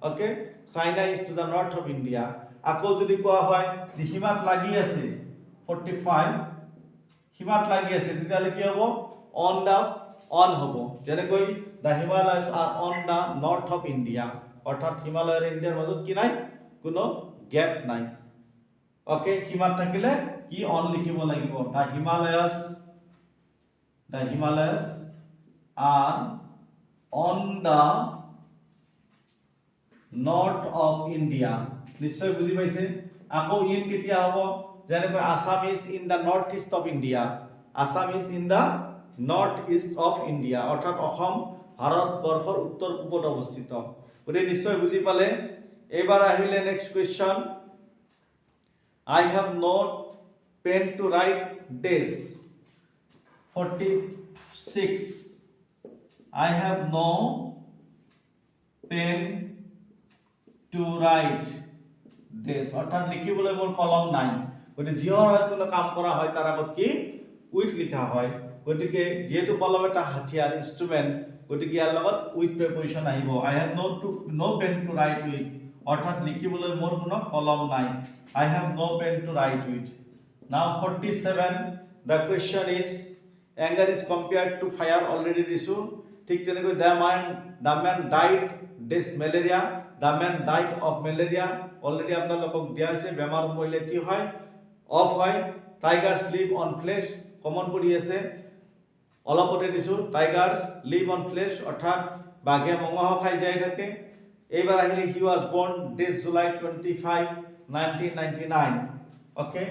okay China is to the north of India আকৌ যদি কোৱা হয় সীমাত লাগি আছে 45 সীমাত লাগি আছে তেতিয়ালে কি হ'ব on হ'ব যেনেকৈ the Himalayas are on the north of India অৰ্থাৎ হিমালয় আৰু ইন্ডিয়াৰ মাজত কি নাই কোনো গ্যাপ নাই ওকে সীমাত থাকিলে কি on লিখিব লাগিব the Himalayas are on the north of India নিশ্চয় বুজি পাইছে আকৌ ইন কেতিয়া হ'ব যেনেকৈ Assam is in the northeast of India Assam is in the northeast of India অৰ্থাৎ অসম ভাৰতবৰ্ষৰ উত্তৰ পূবত অৱস্থিত গতিকে নিশ্চয় বুজি পালে এবাৰ আহিলে next question I have no pen to write this 46 I have no pen to write this অর্থাৎ লিখিবলৈ মোৰ কলম নাই গতিকে জিহৰ হয় কোনো কাম কৰা হয় তাৰ আগত কি উইথ লিখা হয় গতিকে যেহেতু কলম এটা হাতিয়াৰ ইনস্ট্ৰুমেন্ট গতিকে ইয়াৰ লগত উইথ প্ৰিপজিশন আহিব I have no pen to write with অৰ্থাৎ লিখিবলৈ মোৰ কোনো কলম নাই I have no pen to write with now 47 the question is anger is compared to fire already disu ঠিক তেনেকৈ the man died this malaria the man died of malaria already আপোনালোকক দিয়া হৈছে বেমাৰ পৰিলে কি হয় অফ হয় tigers live on flesh common পৰি আছে অলপতে দিছো tigers live on flesh অৰ্থাৎ বাঘে মঙহ খাই যায় থাকে এবাৰ আহিলে he was born this July 25 1999 okay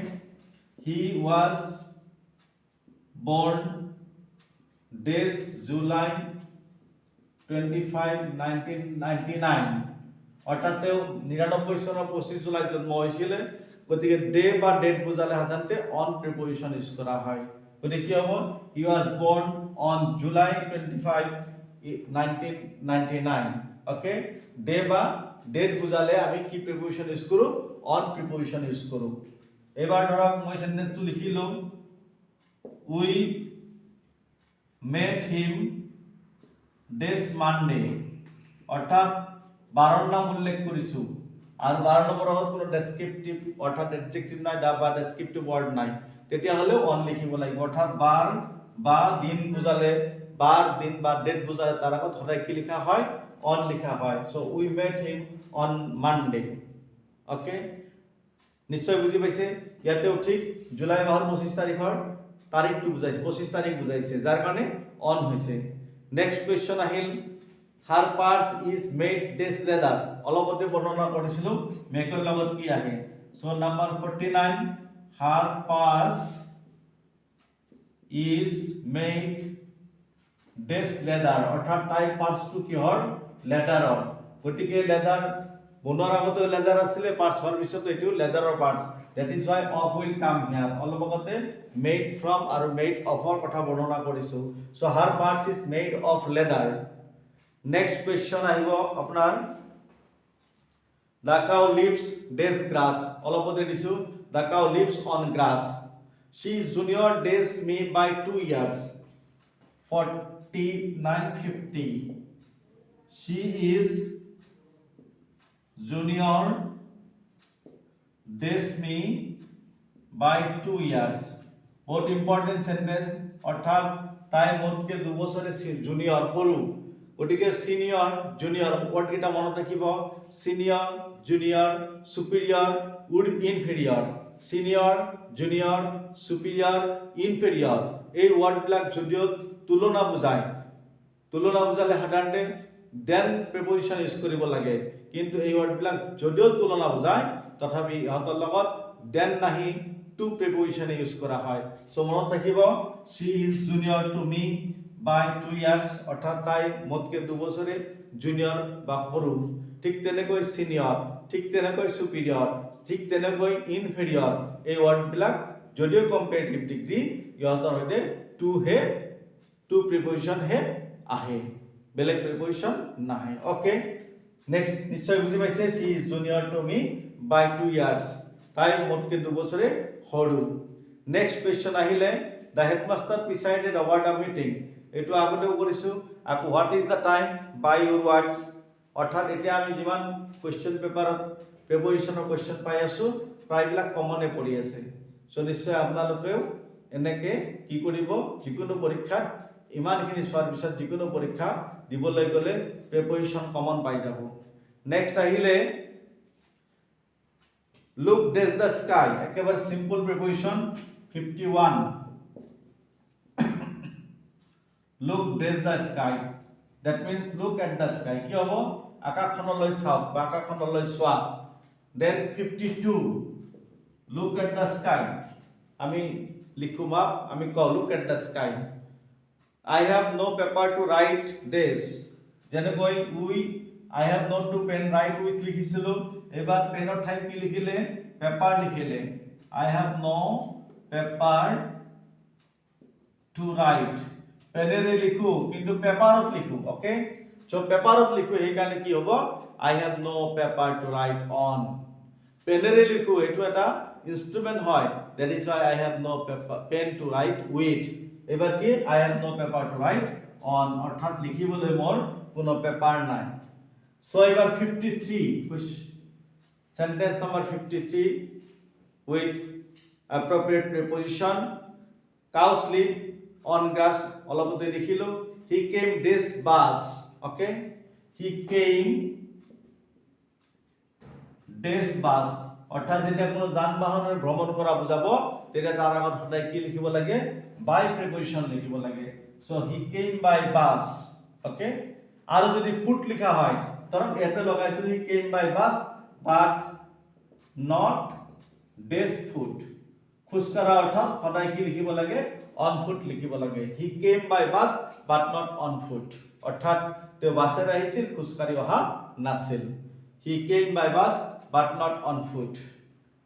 he was born this July 25 1999 অৰ্থাৎ 99 চনৰ 25 জুলাই জন্ম হৈছিল গতিকে ডে বা ডেট বুজালে সাধাৰণতে অন প্ৰিপজিশন ইউজ কৰা হয় গতিকে কি হ'ব he was born on July 25 1999 okay day বা ডেট বুজালে আমি কি প্ৰিপজিশন ইউজ কৰো অন প্ৰিপজিশন ইউজ কৰো এবাৰ ধৰক মই সেন্টেন্সটো লিখিলো উই met him this Monday অৰ্থাৎ 12 নাম উল্লেখ কৰিছো আৰু 12 নম্বৰৰ আগত কোনো ডেসক্ৰিপটিভ অৰ্থাৎ এডজেক্টিভ নাই বা ডেসক্ৰিপটিভ ওয়াৰ্ড নাই তেতিয়া হলে অন লিখিব লাগিব অৰ্থাৎ বাৰ বা দিন বুজালে বাৰ দিন বা ডেট বুজালে তাৰ আগত সদায় কি লিখা হয় অন লিখা হয় so we met him on Monday okay নিশ্চয় বুজি পাইছে ইয়াতেও ঠিক জুলাই মাহৰ 25 তাৰিখৰ তাৰিখটো বুজাইছে 25 তাৰিখ বুজাইছে যাৰ কাৰণে অন হৈছে নেক্সট কোৱেশ্চন আহিল her purse is made this leather অলপতে বৰ্ণনা কৰিছিলো মেকৰ লগত কি আহে so number 49 her purse is made this leather অৰ্থাৎ তাইৰ পাৰ্সটো কিহৰ লেদাৰৰ গটিকে লেদাৰ বনোৱাৰ আগতে লেদাৰ আছিল পাৰ্সৰ পিছত এটো লেদাৰৰ পাৰ্স that is why of will come here অলপতে made from আৰু made of ৰ কথা বৰ্ণনা কৰিছো so her purse is made of leather next question আহিব আপোনাৰ the cow lives this grass অলপতে দিছো the cow lives on grass she is junior days me by 2 years 4950 she is junior days me by 2 years बहुत important sentence অর্থাৎ তাই মোতকে 2 বছরে জুনিয়র সৰু গটিকে সিনিয়ৰ জুনিয়ৰ ওয়াৰ্ড কিটা মনত ৰাখিব senior junior superior would inferior senior junior superior inferior এই ওয়াৰ্ডবিলাক যদিও তুলনা বুজায় তুলনা বুজালে সাধাৰণতে দেন প্ৰিপজিশন ইউজ কৰিব লাগে কিন্তু এই ওয়াৰ্ডবিলাক যদিও তুলনা বুজায় তথাপি ইহতৰ লগত দেন নাহি টু প্ৰিপজিশন ইউজ কৰা হয় সো মনত ৰাখিব she is junior to me by 2 years অৰ্থাৎ তাই মোতকে 2 বছৰে জুনিয়ৰ বা সৰু ঠিক তেনেকৈ সিনিয়ৰ ঠিক তেনেকৈ সুপিৰিয়ৰ ঠিক তেনেকৈ ইনফেৰিয়ৰ এই ওয়াৰ্ডবিলাক যদিও কম্পাৰেটিভ ডিগ্ৰী ইহতৰ হতে টু হে টু প্ৰিপজিশন হে আহে বেলেগ প্ৰিপজিশন নাহে ওকে নেক্সট নিশ্চয় বুজি পাইছে she is junior to me by 2 years তাই মোতকে 2 বছরে সৰু নেক্সট কোৱেশ্চন আহিলে the headmaster presided over the meeting এটো আগতেও কৰিছো আকো what is the time by your words অৰ্থাৎ এতিয়া আমি যিমান কোৱেশ্চন পেপাৰত প্ৰিপজিশনৰ কোৱেশ্চন পাই আছো প্ৰায়বিলাক কমনে পৰি আছে সো নিশ্চয় আপোনালোকেও এনেকে কি কৰিব যিকোনো পৰীক্ষাত ইমানখিনি সোৱাৰ পিছত যিকোনো পৰীক্ষা দিবলৈ গলে প্ৰিপজিশন কমন পাই যাব নেক্সট আহিলে look does the sky একেবাৰে simple প্ৰিপজিশন 51 look does the sky that means look at the sky কি হ'ব আকাশখনলৈ চাওক বা আকাশখনলৈ চোৱা then 52 look at the sky আমি লিখুম আমি কও look at the sky I have no paper to write this যেনেকৈ I have not to pen write with লিখিছিলো এবাৰ পেনৰ ঠাইত কি লিখিলে পেপাৰ লিখিলে I have no paper to write পেনেৰে লিখো কিন্তু পেপাৰত লিখো ওকে সো পেপাৰত লিখো এই কাৰণে কি হ'ব I have no paper to write on পেনেৰে লিখো এটো এটা ইনস্ট্ৰুমেন্ট হয় that is why I have no paper pen to write with এবাৰ কি I have no paper to write on অৰ্থাৎ লিখিবলৈ মোৰ কোনো পেপাৰ নাই সো এবাৰ 53 sentence number 53 with appropriate preposition cow sleep on grass অলপতে লিখিলো he came this bus okay he came this bus অৰ্থাৎ যেতিয়া কোনো যান বাহনৰ ভ্ৰমণ কৰা বুজাব তেতিয়া তাৰ আগত সদায় কি লিখিব লাগে by preposition লিখিব লাগে so he came by bus okay আৰু যদি ফুট লিখা হয় তৰক এটা লগাই দিলে he came by bus but not this foot খুস্কাৰা অৰ্থাৎ সদায় কি লিখিব লাগে on foot লিখিব লাগে he came by bus but not on foot অৰ্থাৎ তে বাসেৰে আহিছিল খুস্কাৰি অহা নাছিল he came by bus but not on foot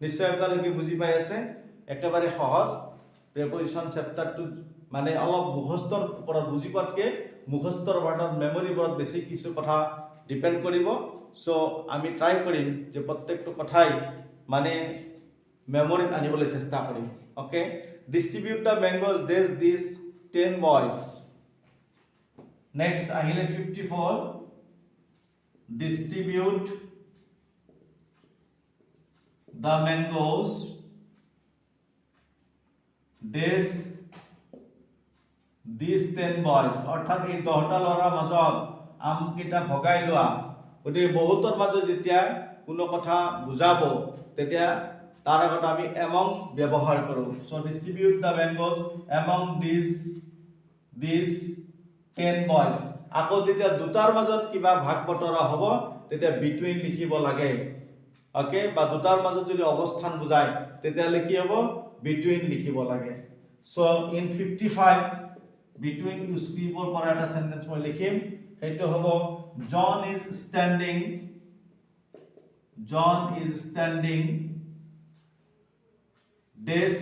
নিশ্চয় আপোনালোকে বুজি পাই আছে একেবাৰে সহজ প্ৰিপজিশন চেপ্টাৰটো মানে অলপ মুখস্থৰ ওপৰত বুজি পোৱাতকে মুখস্থৰ ওপৰত মেমৰি ওপৰত বেছি কিছু কথা ডিপেন্ড কৰিব সো আমি ট্ৰাই কৰিম যে প্ৰত্যেকটো কথাই মানে মেমোৰিত আনিবলৈ চেষ্টা কৰিম okay distribute the mangoes this 10 বয়স নেক্সট আহিলে 54 distribute the mangoes these 10 boys অর্থাৎ এই 10টা লৰাৰ মাজত আম কিটা ভগাই লোৱা গতিকে বহুতৰ মাজত যেতিয়া কোনো কথা বুজাব তেতিয়া তাৰ আগত আমি among ব্যৱহাৰ কৰো so distribute the mangoes among these 10 boys আকৌ যেতিয়া দুটাৰ মাজত কিবা ভাগ বতৰা হ'ব তেতিয়া between লিখিব লাগে ওকে বা দুটাৰ মাজত যদি অৱস্থান বুজায় তেতিয়ালে কি হ'ব between লিখিব লাগে so in 55 between ইউজ কৰিবৰ পৰা এটা সেন্টেন্স মই লিখিম সেইটো হ'ব John is standing dash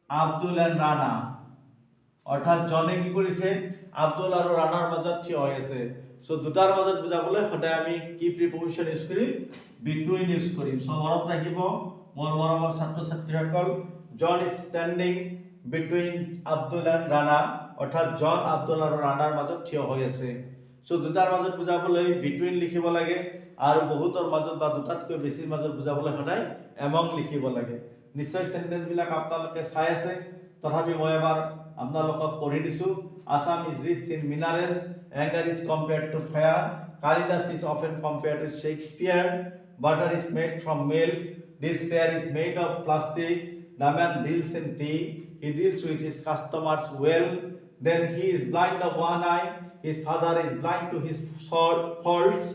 Abdul and Rana অর্থাৎ জনে কি কৰিছে আব্দুল আৰু ৰাণাৰ মাজত থিয় হৈ আছে সো দুটাৰ মাজত বুজাবলৈ সদায় আমি কি প্ৰিপজিশন ইউজ কৰিম between ইউজ কৰিম সো মনত ৰাখিব মোৰ মৰমৰ ছাত্ৰ ছাত্ৰীসকল John is standing between Abdul and Rana অৰ্থাৎ জন আব্দুল আৰু ৰাণাৰ মাজত থিয় হৈ আছে সো দুটাৰ মাজত বুজাবলৈ between লিখিব লাগে আৰু বহুতৰ মাজত বা দুটাতকৈ বেছিৰ মাজত বুজাবলৈ সদায় among লিখিব লাগে নিশ্চয় সেন্টেন্স বিলাক আপোনালোকে চাই আছে তথাপি মই এবাৰ আপোনালোকক পঢ়ি দিছো Assam is rich in minerals anger is compared to fire Kalidas is often compared to Shakespeare butter is made from milk this chair is made of plastic the man deals in tea he deals with his customers well then he is blind of one eye his father is blind to his faults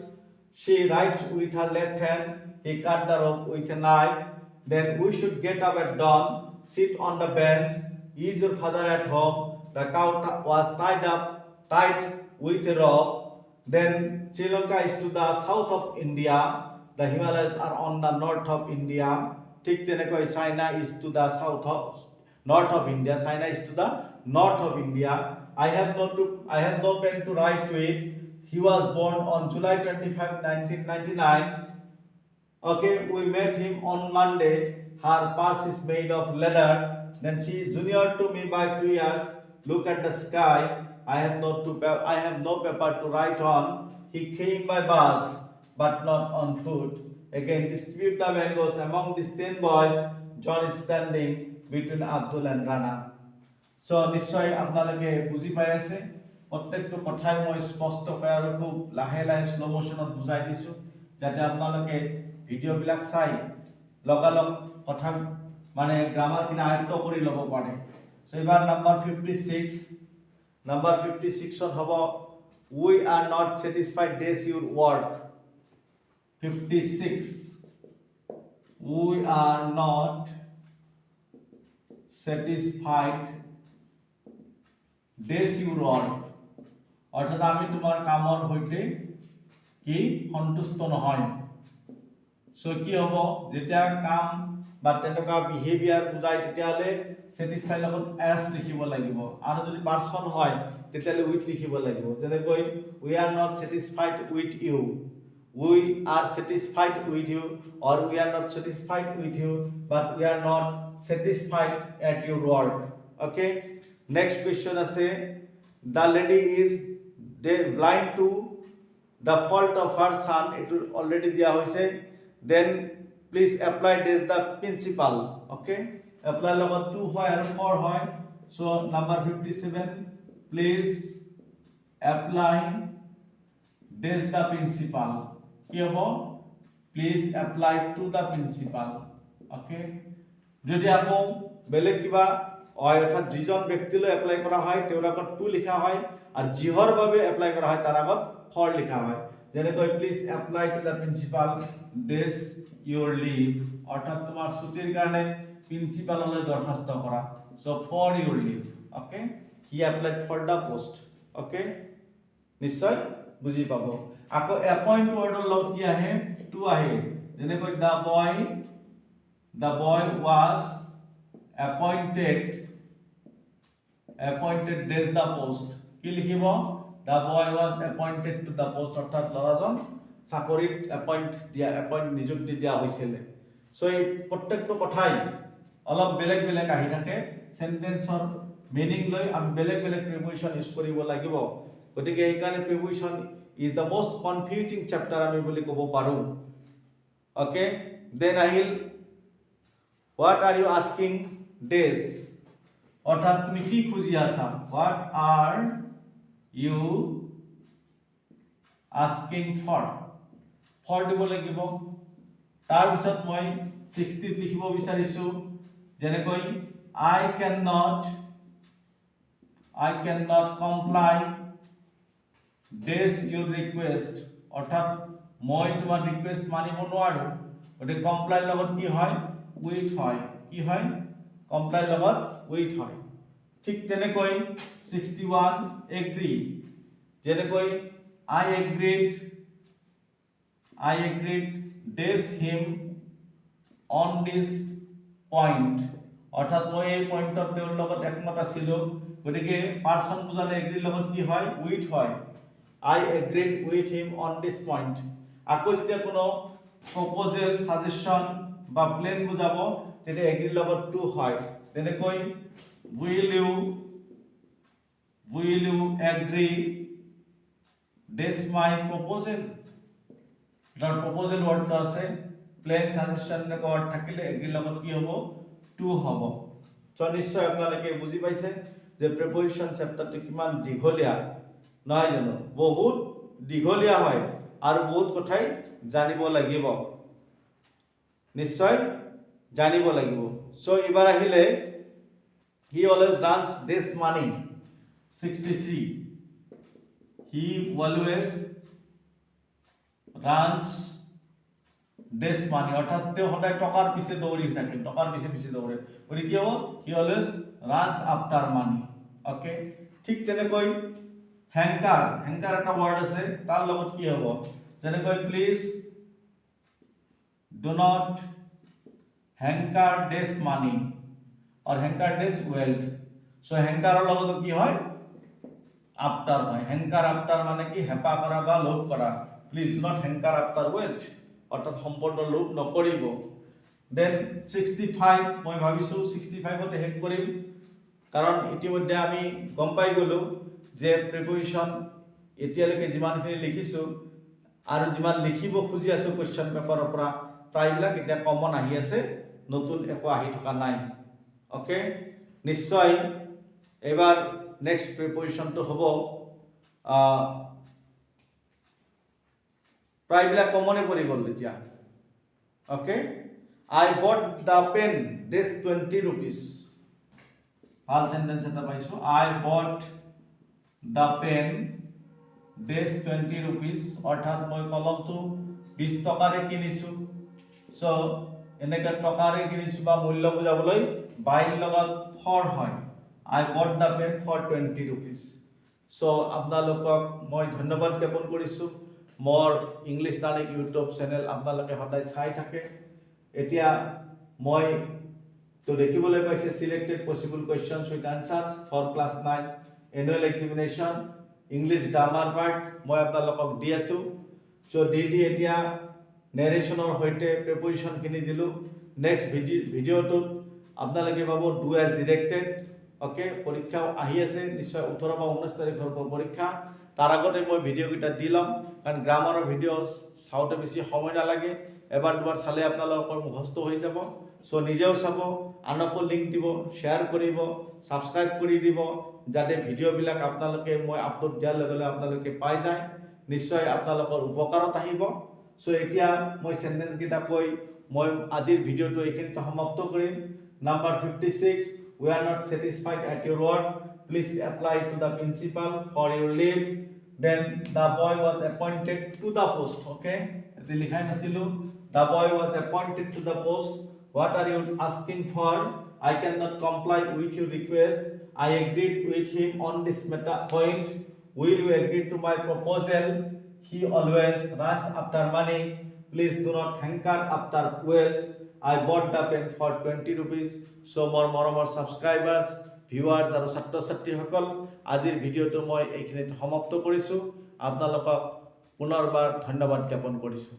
she writes with her left hand he cut the rope with a knife then we should get up at dawn sit on the bench is your father at home the cow was tied with a rope then Sri Lanka is to the south of India the Himalayas are on the north of India ঠিক তেনেকৈ China is to the north of India China is to the north of India I have no pen to write to it he was born on July 25 1999 okay we met him on Monday her purse is made of leather then she is junior to me by 2 years look at the sky I have no paper to write on he came by bus but not on foot again distribute the mangoes among these 10 boys John is standing between Abdul and Rana so নিশ্চয় আপোনালোকে বুজি পাই আছে প্ৰত্যেকটো কথাই মই স্পষ্টকৈ আৰু খুব লাহে লাহে স্লো মোশনত বুজাই দিছো যাতে আপোনালোকে ভিডিও বিলাক চাই লগালগ কথা মানে গ্রামার কিনা আয়ত্ত কৰি লব পাৰে সো এবাৰ নাম্বার 56 ত হ'ব we are not satisfied dash your work 56 we are not satisfied dash your work অর্থাৎ আমি তোমাৰ কামৰ হৈতে কি সন্তুষ্ট নহয় সো কি হ'ব যেতিয়া কাম বা তেনেকুৱা বিহেভিয়াৰ বুজাই তেতিয়ালে satisfy লগত as লিখিব লাগিব আৰু যদি পাৰসন হয় তেতিয়ালে with লিখিব লাগিব যেনেকৈ we are not satisfied with you we are satisfied with you or we are not satisfied with you but we are not satisfied at your work okay next question আছে the lady is blind to the fault of her son it already দিয়া হৈছে then please apply this the principal okay apply লগত 2 হয় আৰু 4 হয় so number 57 please apply this the principal কি হ'ব please apply to the principal okay যদি আকৌ বেলেগ কিবা হয় অৰ্থাৎ দুজন ব্যক্তিলৈ এপ্লাই কৰা হয় তেওঁৰ আগত 2 লিখা হয় আৰু জিহৰ বাবে এপ্লাই কৰা হয় তাৰ আগত 4 লিখা হয় যেনেকৈ please apply to the principal this your leave অৰ্থাৎ তোমাৰ ছুটিৰ কাৰণে প্ৰিন্সিপাললৈ দৰখাস্ত কৰা so for your leave okay he applied for the post okay নিশ্চয় বুজি পাব আকৌ এপইন্ট ওয়াৰ্ডৰ লগত কি আহে টু আহে যেনেকৈ দা বয় was appointed this the post কি লিখিব the boy was appointed to the post অর্থাৎ লৰাজন চাকৰিত এপইন্ট নিযুক্তি দিয়া হৈছিল সো এই প্ৰত্যেকটো কথাই অলপ বেলেগ বেলেগ আহি থাকে সেন্টেন্সৰ মিনিং লৈ আমি বেলেগ বেলেগ প্ৰিপজিশন ইউজ কৰিব লাগিব গতিকে এই কাৰণে প্ৰিপজিশন is the most confusing chapter আমি বুলি ক'ব পাৰো okay then আহিল what are you asking this অর্থাৎ তুমি কি খুঁজি আছা what are you asking for দিব লাগিব তাৰ পিছত মই 60 ত লিখিব বিচাৰিছো যেনেকৈ I cannot comply this your request অৰ্থাৎ মই তোমাৰ ৰিকুৱেষ্ট মানিব নোৱাৰো গতিকে কমপ্লাই লগত কি হয় উইথ হয় কি হয় কমপ্লাই লগত উইথ হয় ঠিক তেনেকৈ 61 এগ্ৰি যেনেকৈ I agreed this him on this point অৰ্থাৎ মই এই পয়েন্টত তেওঁৰ লগত একমত আছিলো গতিকে পাৰসন বুজালে এগ্ৰি লগত কি হয় উইথ হয় I agreed with him on this point আকৌ যেতিয়া কোনো প্রপোজাল সাজেশন বা প্ল্যান বুজাব তেতিয়া এগ্ৰি লগত টু হয় তেনেকৈ will you agree this my proposal যার প্রপোজাল ওয়ার্ডটা আছে প্ল্যান সাজেশন নে ওয়ার্ড থাকিলে এগ্ৰি লগত কি হ'ব টু হ'ব সো নিশ্চয় আপোনালোকে বুজি পাইছে যে প্ৰিপজিশন চেপ্টাৰটো কিমান দীঘলীয়া নহয় জানো বহুত দীঘলীয়া হয় আৰু বহুত কথাই জানিব লাগিব নিশ্চয় জানিব লাগিব সো এবাৰ আহিলে he always runs this money 63 he always runs this money অর্থাৎ তেওঁ সদায় টকাৰ পিছে দৌৰি থাকে টকাৰ পিছে দৌৰে গতিকে কি হ'ব he always runs after money okay ঠিক তেনেকৈ হ্যাঙ্কার এটা ওয়ার্ড আছে তার লগত কি হ'ব যেনেকৈ please do not hanker this money or hanker this wealth so হ্যাঙ্কাৰৰ লগত কি হয় আফটাৰ হয় হ্যাঙ্কাৰ আফটাৰ মানে কি হেপা কৰা বা লোভ কৰা please do not hanker after wealth অৰ্থাৎ সম্পদৰ লোভ নকৰিব দেন 65 মই ভাবিছো 65 তে হেক কৰিম কাৰণ ইতিমধ্যে আমি গম পাই গলো যে প্ৰিপজিশন এতিয়ালৈকে যিমানখিনি লিখিছো আৰু যিমান লিখিব খুজি আছো কোৱেশ্চন পেপাৰৰ পৰা প্ৰায়বিলাক এটা কমন আহি আছে নতুন একো আহি থকা নাই ওকে নিশ্চয় এবাৰ নেক্সট প্ৰিপজিশনটো হ'ব প্ৰায়বিলাক কমনে পৰি গ'ল এতিয়া okay I bought the pen this 20 rupees ভাল সেন্টেন্স এটা পাইছো I bought the pen this 20 rupees অর্থাৎ মই কলমটো 20 টকাৰে কিনিছো সো এনেকা টকাৰে কিনিছো বা মূল্য বুজাবলৈ বাইৰ লগত for হয় I bought the pen for 20 rupees so আপোনালোকক মই ধন্যবাদ জ্ঞাপন কৰিছো মোৰ ইংলিশ লাৰ্নিং ইউটিউব চেনেল আপোনালোকে সদায় চাই থাকে এতিয়া মই তো দেখিবলৈ পাইছে selected possible questions with answers for class 9 annual examination English grammar part মই আপোনালোকক দি আছো সো দি এতিয়া নেৰেশনৰ হৈতে প্ৰিপজিশন খিনি দিলো নেক্সট ভিডিওটোত আপোনালোকে পাব ডু এজ ডিৰেক্টেড ওকে পৰীক্ষা আহি আছে নিশ্চয় 18 বা 19 তাৰিখৰ পৰীক্ষা তাৰ আগতে মই ভিডিও কিটা দিলাম কাৰণ গ্ৰামাৰৰ ভিডিও চাওতে বেছি সময় নালাগে এবাৰ দুবাৰ চালে আপোনালোকৰ মুখস্থ হৈ যাব সো নিজেও চাব আনকো লিংক দিব শেয়াৰ কৰিব সাবস্ক্ৰাইব কৰি দিব যাতে ভিডিও বিলাক আপোনালোকে মই আপলোড দিয়াৰ লগে লগে আপোনালোকে পাই যায় নিশ্চয় আপোনালোকৰ উপকাৰত আহিব সো এতিয়া মই সেন্টেন্স কিটা কৈ মই আজিৰ ভিডিওটো এইখিনিতে সমাপ্ত কৰিম number 56 we are not satisfied at your work please apply to the principal for your leave then the boy was appointed to the post okay এতে লিখাই নাছিলো the boy was appointed to the post what are you asking for I cannot comply with your request I agreed with him on this matter point will you agree to my proposal he always runs after money please do not hanker after wealth I bought the pen for 20 rupees so more subscribers viewers আৰু ছাত্ৰ ছাত্ৰীসকল আজিৰ ভিডিঅ'টো মই এইখিনিত সমাপ্ত কৰিছোঁ আপোনালোকক পুনৰবাৰ ধন্যবাদ জ্ঞাপন কৰিছোঁ